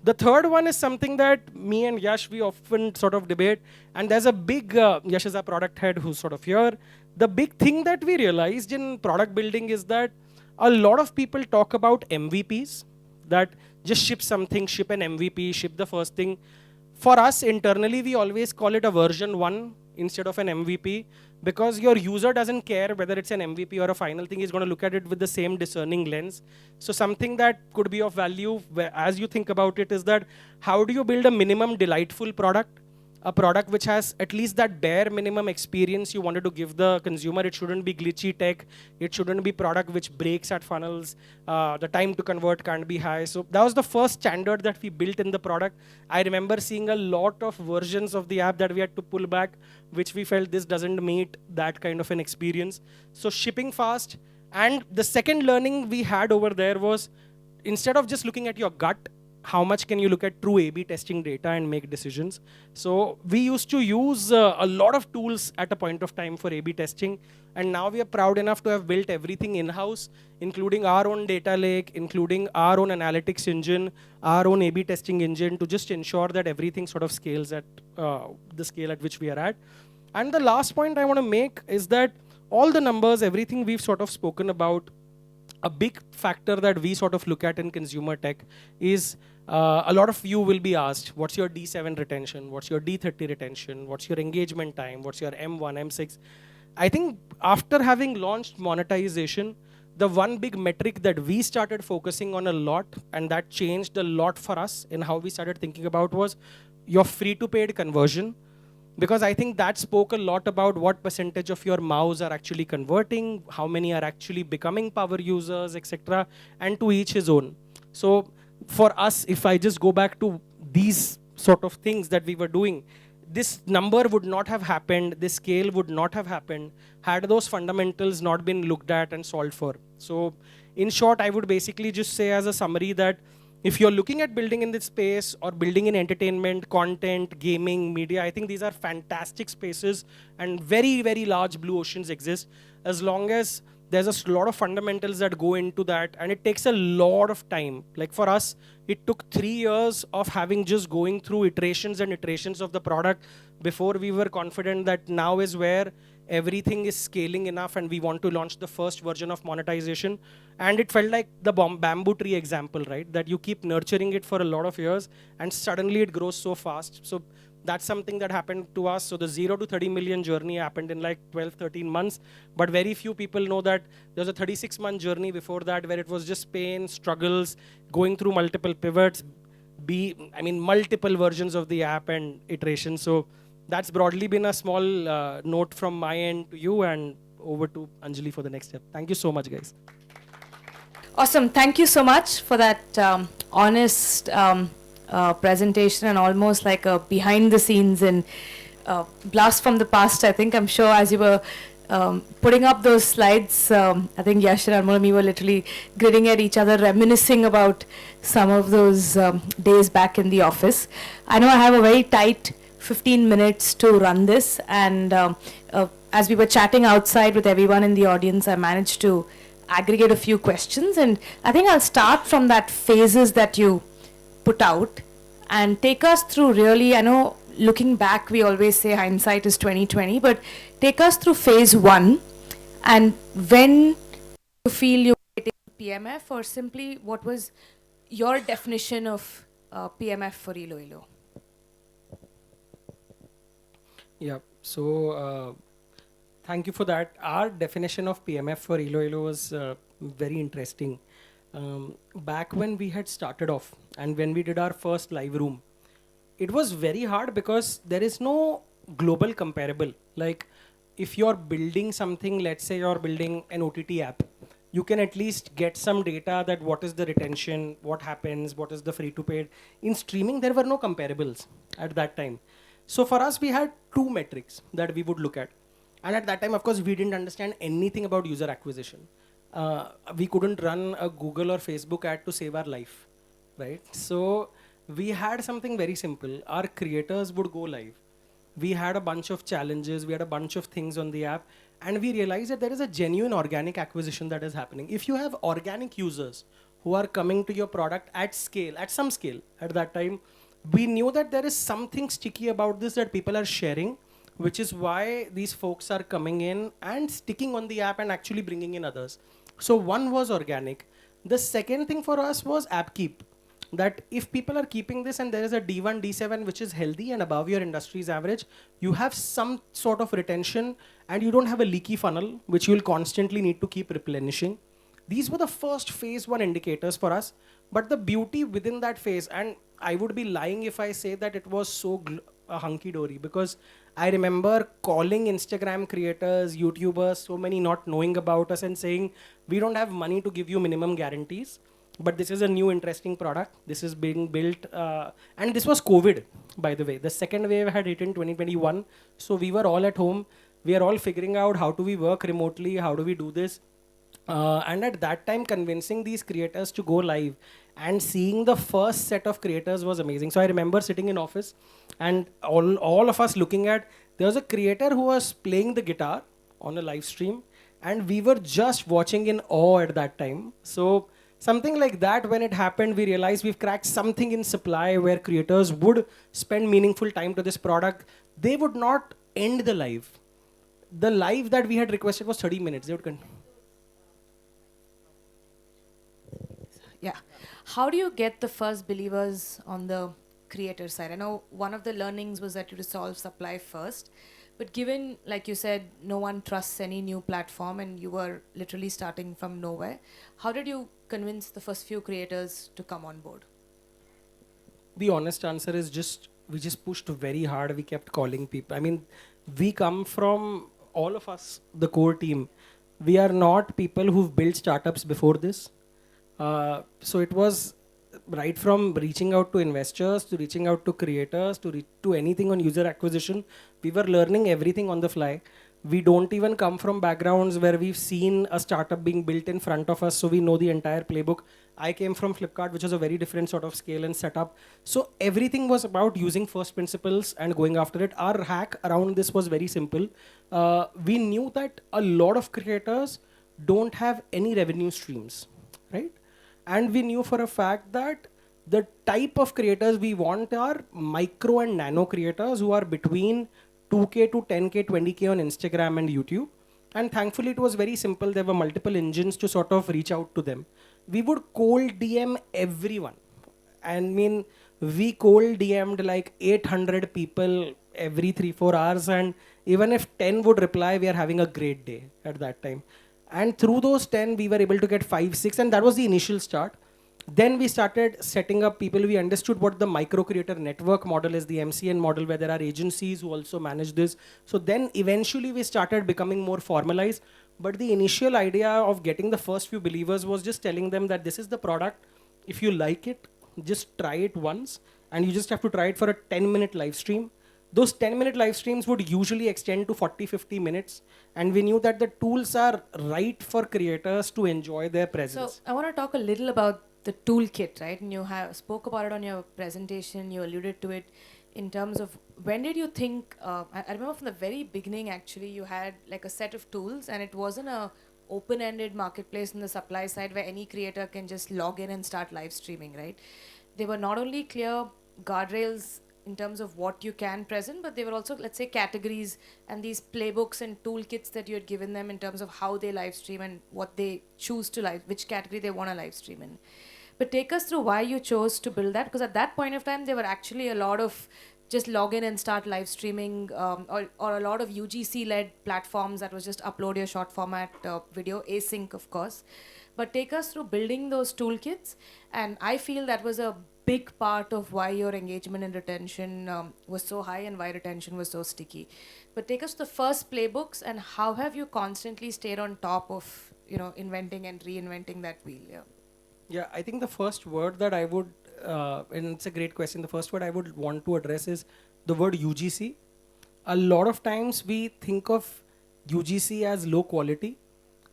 The third one is something that me and Yash, we often sort of debate, and there's a big, Yash is our product head who's sort of here. The big thing that we realized in product building is that a lot of people talk about MVPs, that just ship something, ship an MVP, ship the first thing. For us internally, we always call it a version 1 instead of an MVP, because your user doesn't care whether it's an MVP or a final thing. He's going to look at it with the same discerning lens. So something that could be of value as you think about it is that how do you build a minimum delightful product? A product which has at least that bare minimum experience you wanted to give the consumer. It shouldn't be glitchy tech. It shouldn't be product which breaks at funnels. The time to convert can't be high. So that was the first standard that we built in the product. I remember seeing a lot of versions of the app that we had to pull back, which we felt this doesn't meet that kind of an experience. So shipping fast. And the second learning we had over there was, instead of just looking at your gut, how much can you look at true A/B testing data and make decisions? So we used to use a lot of tools at a point of time for A/B testing, and now we are proud enough to have built everything in-house, including our own data lake, including our own analytics engine, our own A/B testing engine, to just ensure that everything sort of scales at the scale at which we are at. And the last point I want to make is that all the numbers, everything we've sort of spoken about, a big factor that we sort of look at in consumer tech is a lot of you will be asked, what's your D7 retention? What's your D30 retention? What's your engagement time? What's your M1, M6? I think after having launched monetization, the one big metric that we started focusing on a lot, and that changed a lot for us in how we started thinking about, was your free to paid conversion. Because I think that spoke a lot about what percentage of your MAUs are actually converting, how many are actually becoming power users, etc. And to each his own. So for us, if I just go back to these sort of things that we were doing, this number would not have happened, this scale would not have happened had those fundamentals not been looked at and solved for. So in short, I would basically just say as a summary that if you're looking at building in this space or building in entertainment, content, gaming, media, I think these are fantastic spaces and very, very large blue oceans exist, as long as there's a lot of fundamentals that go into that, and it takes a lot of time. Like for us, it took 3 years of having just going through iterations and iterations of the product before we were confident that now is where everything is scaling enough and we want to launch the first version of monetization. And it felt like the bamboo tree example, right? That you keep nurturing it for a lot of years and suddenly it grows so fast. So that's something that happened to us. So the 0 to 30 million journey happened in like 12, 13 months. But very few people know that there was a 36-month journey before that where it was just pain, struggles, going through multiple pivots, multiple versions of the app and iterations. So that's broadly been a small note from my end to you, and over to Anjali for the next step. Thank you so much, guys. Awesome. Thank you so much for that honest presentation, and almost like a behind the scenes and blast from the past. I think, I'm sure as you were putting up those slides, I think Yash and Anmol and me were literally grinning at each other, reminiscing about some of those days back in the office. I know I have a very tight 15 minutes to run this, and as we were chatting outside with everyone in the audience, I managed to aggregate a few questions, and I think I'll start from that phases that you put out and take us through. Really, I know looking back we always say hindsight is 20/20, but take us through phase 1 and when you feel you're getting PMF, or simply what was your definition of PMF for Eloelo? Yeah, so thank you for that. Our definition of PMF for Eloelo was very interesting. Back when we had started off and when we did our first live room, it was very hard because there is no global comparable. Like if you're building something, let's say you're building an OTT app, you can at least get some data that what is the retention, what happens, what is the free to paid. In streaming, there were no comparables at that time. So for us, we had two metrics that we would look at. And at that time, of course, we didn't understand anything about user acquisition. We couldn't run a Google or Facebook ad to save our life, right? So we had something very simple. Our creators would go live. We had a bunch of challenges, we had a bunch of things on the app, and we realized that there is a genuine organic acquisition that is happening. If you have organic users who are coming to your product at scale, at some scale at that time, we knew that there is something sticky about this that people are sharing, which is why these folks are coming in and sticking on the app and actually bringing in others. So one was organic. The second thing for us was app keep. That if people are keeping this and there is a D1, D7 which is healthy and above your industry's average, you have some sort of retention and you don't have a leaky funnel which you will constantly need to keep replenishing. These were the first phase 1 indicators for us. But the beauty within that phase, and I would be lying if I say that it was so hunky-dory, because I remember calling Instagram creators, YouTubers, so many not knowing about us and saying, we don't have money to give you minimum guarantees. But this is a new interesting product. This is being built. And this was COVID, by the way. The second wave had hit in 2021. So we were all at home. We are all figuring out how do we work remotely? How do we do this? And at that time, convincing these creators to go live and seeing the first set of creators was amazing. So I remember sitting in office and all of us looking at, there was a creator who was playing the guitar on a live stream. And we were just watching in awe at that time. So something like that, when it happened, we realized we've cracked something in supply where creators would spend meaningful time to this product. They would not end the live. The live that we had requested was 30 minutes. They would continue. Yeah. How do you get the first believers on the creator side? I know one of the learnings was that you resolve supply first. But given, like you said, no one trusts any new platform and you were literally starting from nowhere, how did you convince the first few creators to come on board? The honest answer is we just pushed very hard. We kept calling people. I mean, we come from, all of us, the core team. We are not people who've built startups before this. So it was right from reaching out to investors, to reaching out to creators, to anything on user acquisition. We were learning everything on the fly. We don't even come from backgrounds where we've seen a startup being built in front of us, so we know the entire playbook. I came from Flipkart, which was a very different sort of scale and setup. So everything was about using first principles and going after it. Our hack around this was very simple. We knew that a lot of creators don't have any revenue streams, right? And we knew for a fact that the type of creators we want are micro and nano creators who are between 2K to 10K, 20K on Instagram and YouTube. And thankfully, it was very simple. There were multiple engines to sort of reach out to them. We would cold DM everyone. I mean, we cold DM'd like 800 people every 3-4 hours. And even if 10 would reply, we are having a great day at that time. And through those 10, we were able to get 5, 6, and that was the initial start. Then we started setting up people. We understood what the micro creator network model is, the MCN model, where there are agencies who also manage this. So then eventually we started becoming more formalized. But the initial idea of getting the first few believers was just telling them that this is the product. If you like it, just try it once. And you just have to try it for a 10-minute live stream. Those 10-minute live streams would usually extend to 40-50 minutes. And we knew that the tools are right for creators to enjoy their presence. So I want to talk a little about the toolkit, right? And you spoke about it on your presentation, you alluded to it in terms of when did you think, I remember from the very beginning actually, you had like a set of tools and it wasn't a open-ended marketplace in the supply side where any creator can just log in and start live streaming, right? They were not only clear guardrails in terms of what you can present, but they were also, let's say, categories and these playbooks and toolkits that you had given them in terms of how they live stream and what they choose to live, which category they want to live stream in. But take us through why you chose to build that, because at that point of time, there were actually a lot of just log in and start live streaming or a lot of UGC-led platforms that was just upload your short format video, async, of course. But take us through building those toolkits. And I feel that was a big part of why your engagement and retention was so high and why retention was so sticky. But take us to the first playbooks, and how have you constantly stayed on top of, inventing and reinventing that wheel? Yeah. Yeah, I think the first word that I would, and it's a great question, the first word I would want to address is the word UGC. A lot of times we think of UGC as low quality,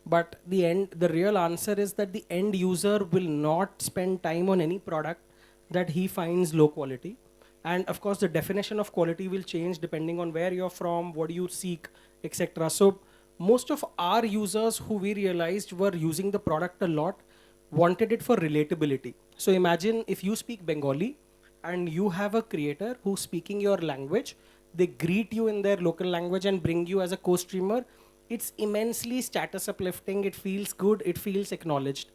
but the real answer is that the end user will not spend time on any product that he finds low quality. And of course, the definition of quality will change depending on where you're from, what do you seek, etc. So most of our users who we realized were using the product a lot wanted it for relatability. So imagine if you speak Bengali and you have a creator who's speaking your language, they greet you in their local language and bring you as a co-streamer. It's immensely status uplifting. It feels good. It feels acknowledged.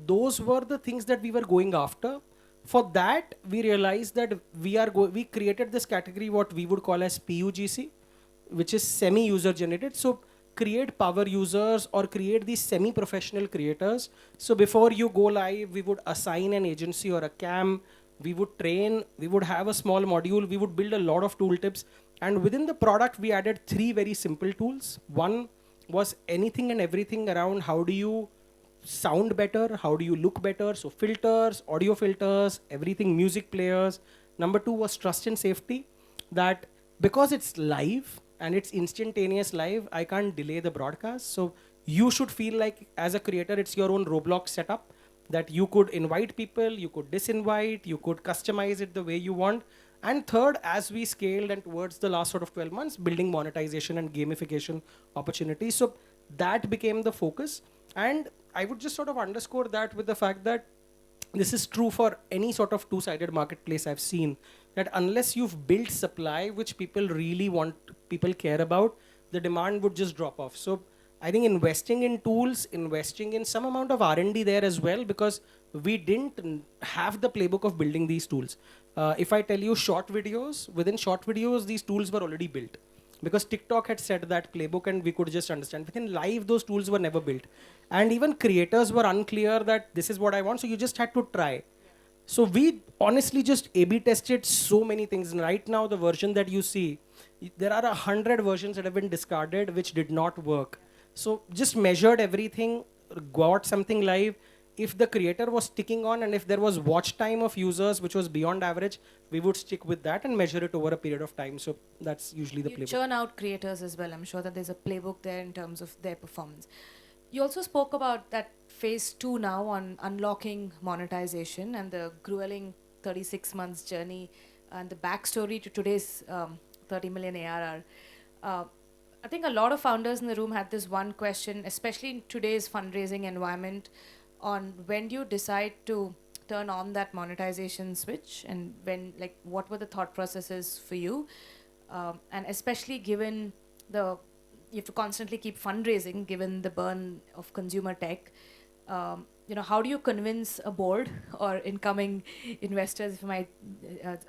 Those were the things that we were going after. For that, we realized that we created this category, what we would call as PUGC, which is semi-user generated. So create power users or create these semi-professional creators. So before you go live, we would assign an agency or a cam. We would train. We would have a small module. We would build a lot of tooltips. And within the product, we added 3 very simple tools. One was anything and everything around how do you sound better, how do you look better. So filters, audio filters, everything, music players. Number 2 was trust and safety, that because it's live and it's instantaneous live, I can't delay the broadcast. So you should feel like as a creator, it's your own Roblox setup, that you could invite people, you could disinvite, you could customize it the way you want. And third, as we scaled and towards the last sort of 12 months, building monetization and gamification opportunities. So that became the focus. And I would just sort of underscore that with the fact that this is true for any sort of two-sided marketplace I've seen, that unless you've built supply, which people really want, people care about, the demand would just drop off. So I think investing in tools, investing in some amount of R&D there as well, because we didn't have the playbook of building these tools. If I tell you short videos, within short videos, these tools were already built. Because TikTok had set that playbook and we could just understand. Within live, those tools were never built. And even creators were unclear that this is what I want, so you just had to try. So we honestly just A/B tested so many things. And right now, the version that you see, there are 100 versions that have been discarded which did not work. So just measured everything, got something live. If the creator was sticking on and if there was watch time of users which was beyond average, we would stick with that and measure it over a period of time. So that's usually the playbook. You churn out creators as well. I'm sure that there's a playbook there in terms of their performance. You also spoke about that phase 2 now on unlocking monetization and the grueling 36 months journey and the backstory to today's 30 million ARR. I think a lot of founders in the room had this one question, especially in today's fundraising environment, on when do you decide to turn on that monetization switch, and when, like, what were the thought processes for you, and especially given you have to constantly keep fundraising given the burn of consumer tech. How do you convince a board or incoming investors, if I might,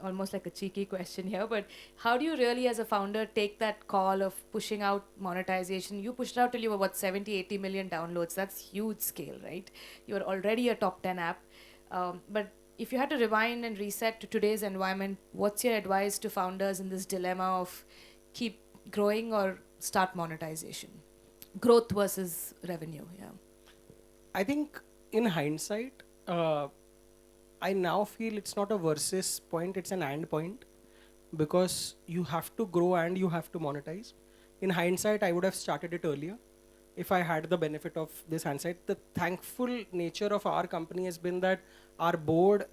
almost like a cheeky question here, but how do you really as a founder take that call of pushing out monetization? You pushed out till you were 70, 80 million downloads. That's huge scale, right? You're already a top 10 app. But if you had to rewind and reset to today's environment, what's your advice to founders in this dilemma of keep growing or start monetization? Growth versus revenue, yeah. I think in hindsight, I now feel it's not a versus point, it's an and point, because you have to grow and you have to monetize. In hindsight, I would have started it earlier if I had the benefit of this hindsight. The thankful nature of our company has been that our board,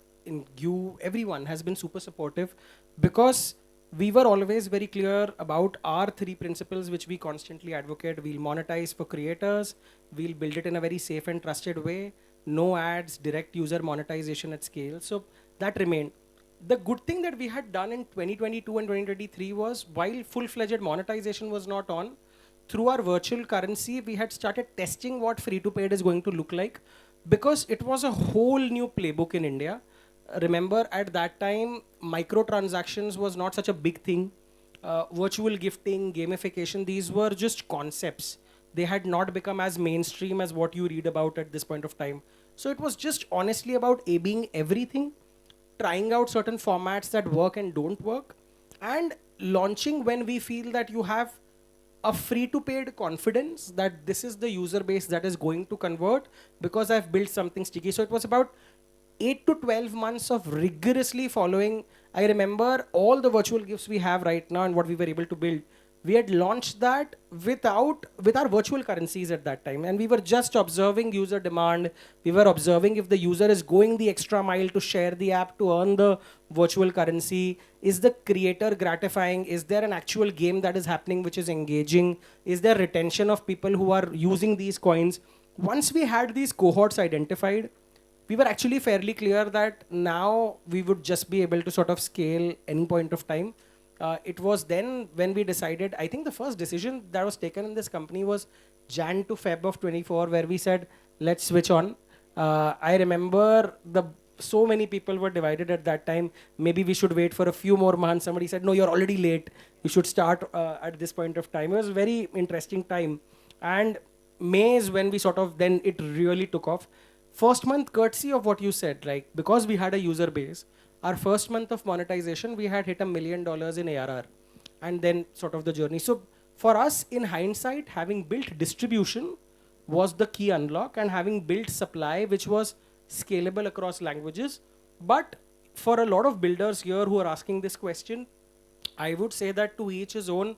everyone has been super supportive, because we were always very clear about our 3 principles which we constantly advocate. We'll monetize for creators, we'll build it in a very safe and trusted way, no ads, direct user monetization at scale. So that remained. The good thing that we had done in 2022 and 2023 was, while full-fledged monetization was not on, through our virtual currency, we had started testing what free-to-paid is going to look like, because it was a whole new playbook in India. Remember, at that time, microtransactions was not such a big thing. Virtual gifting, gamification, these were just concepts. They had not become as mainstream as what you read about at this point of time. So it was just honestly about A/Bing everything. trying out certain formats that work and don't work, and launching when we feel that you have a free to paid confidence that this is the user base that is going to convert because I've built something sticky. So it was about 8 to 12 months of rigorously following. I remember all the virtual gifts we have right now and what we were able to build. We had launched that with our virtual currencies at that time, and we were just observing user demand. We were observing if the user is going the extra mile to share the app to earn the virtual currency. Is the creator gratifying? Is there an actual game that is happening which is engaging? Is there retention of people who are using these coins? Once we had these cohorts identified, we were actually fairly clear that now we would just be able to sort of scale any point of time. It was then when we decided, I think the first decision that was taken in this company was Jan to Feb of 24, where we said, let's switch on. I remember so many people were divided at that time. Maybe we should wait for a few more months. Somebody said, no, you're already late. You should start at this point of time. It was a very interesting time. And May is when we sort of, then it really took off. First month, courtesy of what you said, like because we had a user base, our first month of monetization, we had hit $1 million in ARR, and then sort of the journey. So for us, in hindsight, having built distribution was the key unlock, and having built supply, which was scalable across languages. But for a lot of builders here who are asking this question, I would say that to each his own.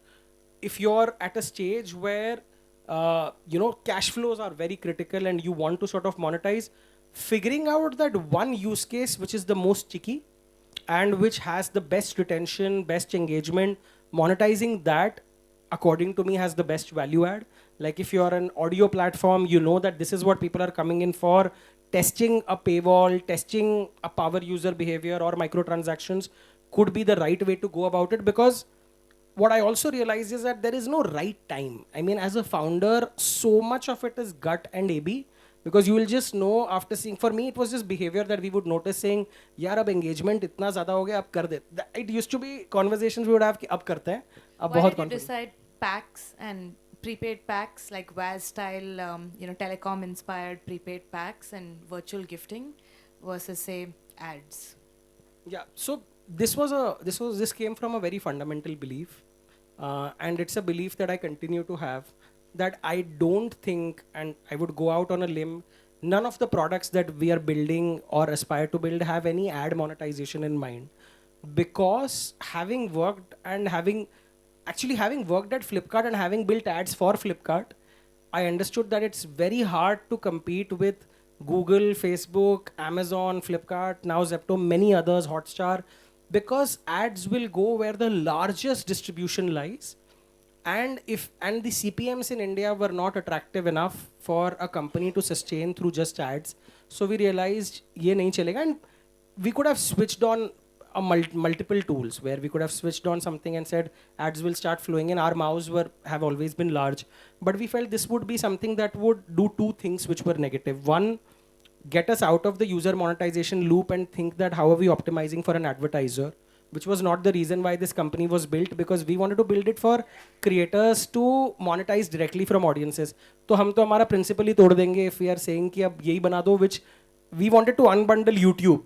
If you're at a stage where cash flows are very critical and you want to sort of monetize, figuring out that one use case which is the most sticky and which has the best retention, best engagement, monetizing that, according to me, has the best value add. Like if you're an audio platform, you know that this is what people are coming in for. Testing a paywall, testing a power user behavior or microtransactions could be the right way to go about it, because what I also realize is that there is no right time. I mean, as a founder, so much of it is gut and A/B, because you will just know after seeing. For me, it was just behavior that we would notice saying, "Yaar, ab engagement itna zyada ho gaya, ab kar de." It used to be conversations we would have, ki ab karte hain. Ab Why bahut did you decide packs and prepaid packs, like WAS style, telecom inspired prepaid packs and virtual gifting versus say ads? Yeah. So this came from a very fundamental belief, and it's a belief that I continue to have, that I don't think, and I would go out on a limb, none of the products that we are building or aspire to build have any ad monetization in mind. Because having worked at Flipkart and having built ads for Flipkart, I understood that it's very hard to compete with Google, Facebook, Amazon, Flipkart, now Zepto, many others, Hotstar, because ads will go where the largest distribution lies. And the CPMs in India were not attractive enough for a company to sustain through just ads. So we realized ye nahi chalega, and we could have switched on multiple tools where we could have switched on something and said ads will start flowing in. Our MAUs have always been large, but we felt this would be something that would do two things which were negative. One, get us out of the user monetization loop and think that how are we optimizing for an advertiser, which was not the reason why this company was built, because we wanted to build it for creators to monetize directly from audiences. तो हम तो हमारा principle ही तोड़ देंगे if we are saying कि अब यही बना दो, which we wanted to unbundle YouTube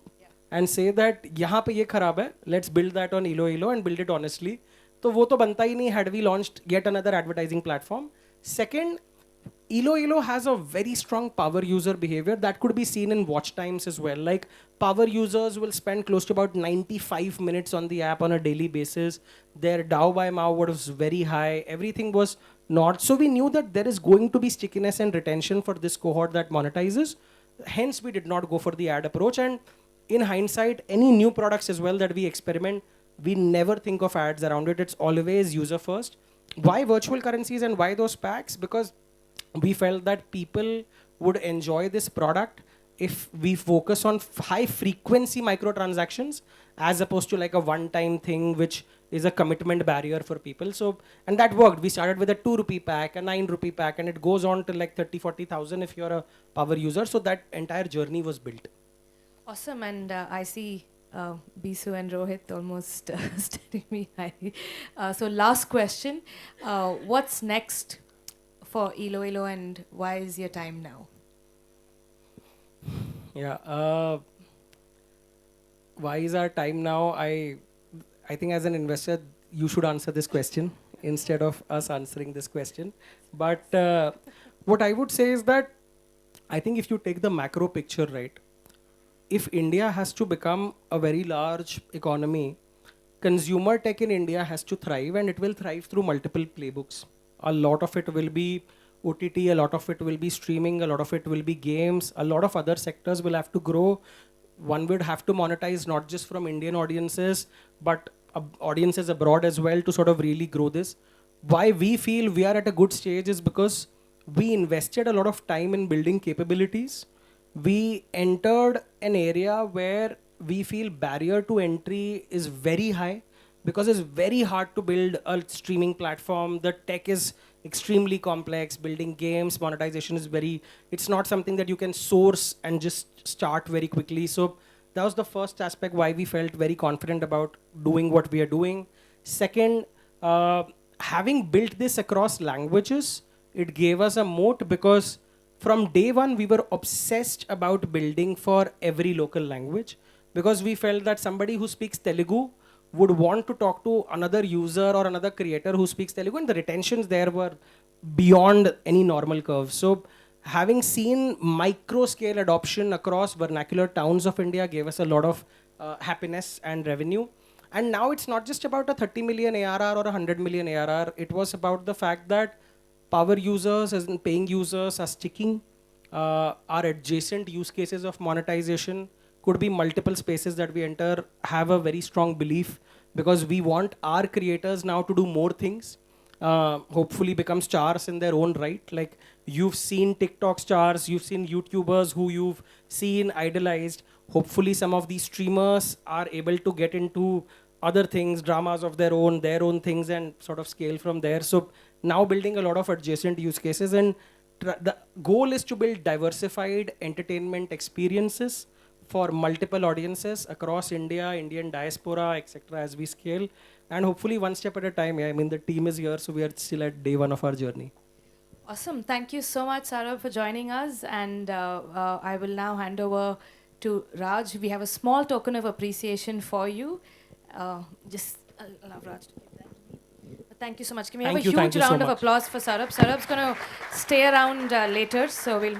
and say that यहाँ पे ये खराब है, let's build that on Eloelo and build it honestly. तो वो तो बनता ही नहीं had we launched yet another advertising platform. Second, Eloelo has a very strong power user behavior that could be seen in watch times as well. Like power users will spend close to about 95 minutes on the app on a daily basis. Their DAU by MAU was very high. Everything was not. So we knew that there is going to be stickiness and retention for this cohort that monetizes. Hence, we did not go for the ad approach. And in hindsight, any new products as well that we experiment, we never think of ads around it. It's always user first. Why virtual currencies and why those packs? Because we felt that people would enjoy this product if we focus on high frequency microtransactions as opposed to like a one-time thing which is a commitment barrier for people. So, and that worked. We started with a 2 rupee pack, a 9 rupee pack, and it goes on to like 30,000-40,000 if you're a power user. So that entire journey was built. Awesome. And I see Bisu and Rohit almost staring me high. So last question, what's next for Eloelo and why is your time now? Yeah. why is our time now? I think as an investor, you should answer this question instead of us answering this question. But what I would say is that I think if you take the macro picture, right, if India has to become a very large economy, consumer tech in India has to thrive, and it will thrive through multiple playbooks. A lot of it will be OTT, a lot of it will be streaming, a lot of it will be games, a lot of other sectors will have to grow. One would have to monetize not just from Indian audiences, but audiences abroad as well to sort of really grow this. Why we feel we are at a good stage is because we invested a lot of time in building capabilities. We entered an area where we feel barrier to entry is very high because it's very hard to build a streaming platform. The tech is extremely complex. Building games, monetization is it's not something that you can source and just start very quickly. So that was the first aspect why we felt very confident about doing what we are doing. Second, having built this across languages, it gave us a moat because from day one, we were obsessed about building for every local language because we felt that somebody who speaks Telugu would want to talk to another user or another creator who speaks Telugu, and the retentions there were beyond any normal curve. So having seen micro scale adoption across vernacular towns of India gave us a lot of happiness and revenue. And now it's not just about a 30 million ARR or 100 million ARR. It was about the fact that power users as in paying users are sticking. Our adjacent use cases of monetization could be multiple spaces that we enter, have a very strong belief because we want our creators now to do more things, hopefully become stars in their own right. Like you've seen TikTok stars, you've seen YouTubers who you've seen idolized. Hopefully some of these streamers are able to get into other things, dramas of their own things and sort of scale from there. So now building a lot of adjacent use cases, and the goal is to build diversified entertainment experiences for multiple audiences across India, Indian diaspora, etc. as we scale. And hopefully one step at a time. Yeah, I mean, the team is here, so we are still at day one of our journey. Awesome. Thank you so much, Saurabh, for joining us. And I will now hand over to Raj. We have a small token of appreciation for you. I'll allow Raj to give that to me. Thank you so much. Can we have a huge round of applause for Saurabh? Saurabh's going to stay around later, so we'll...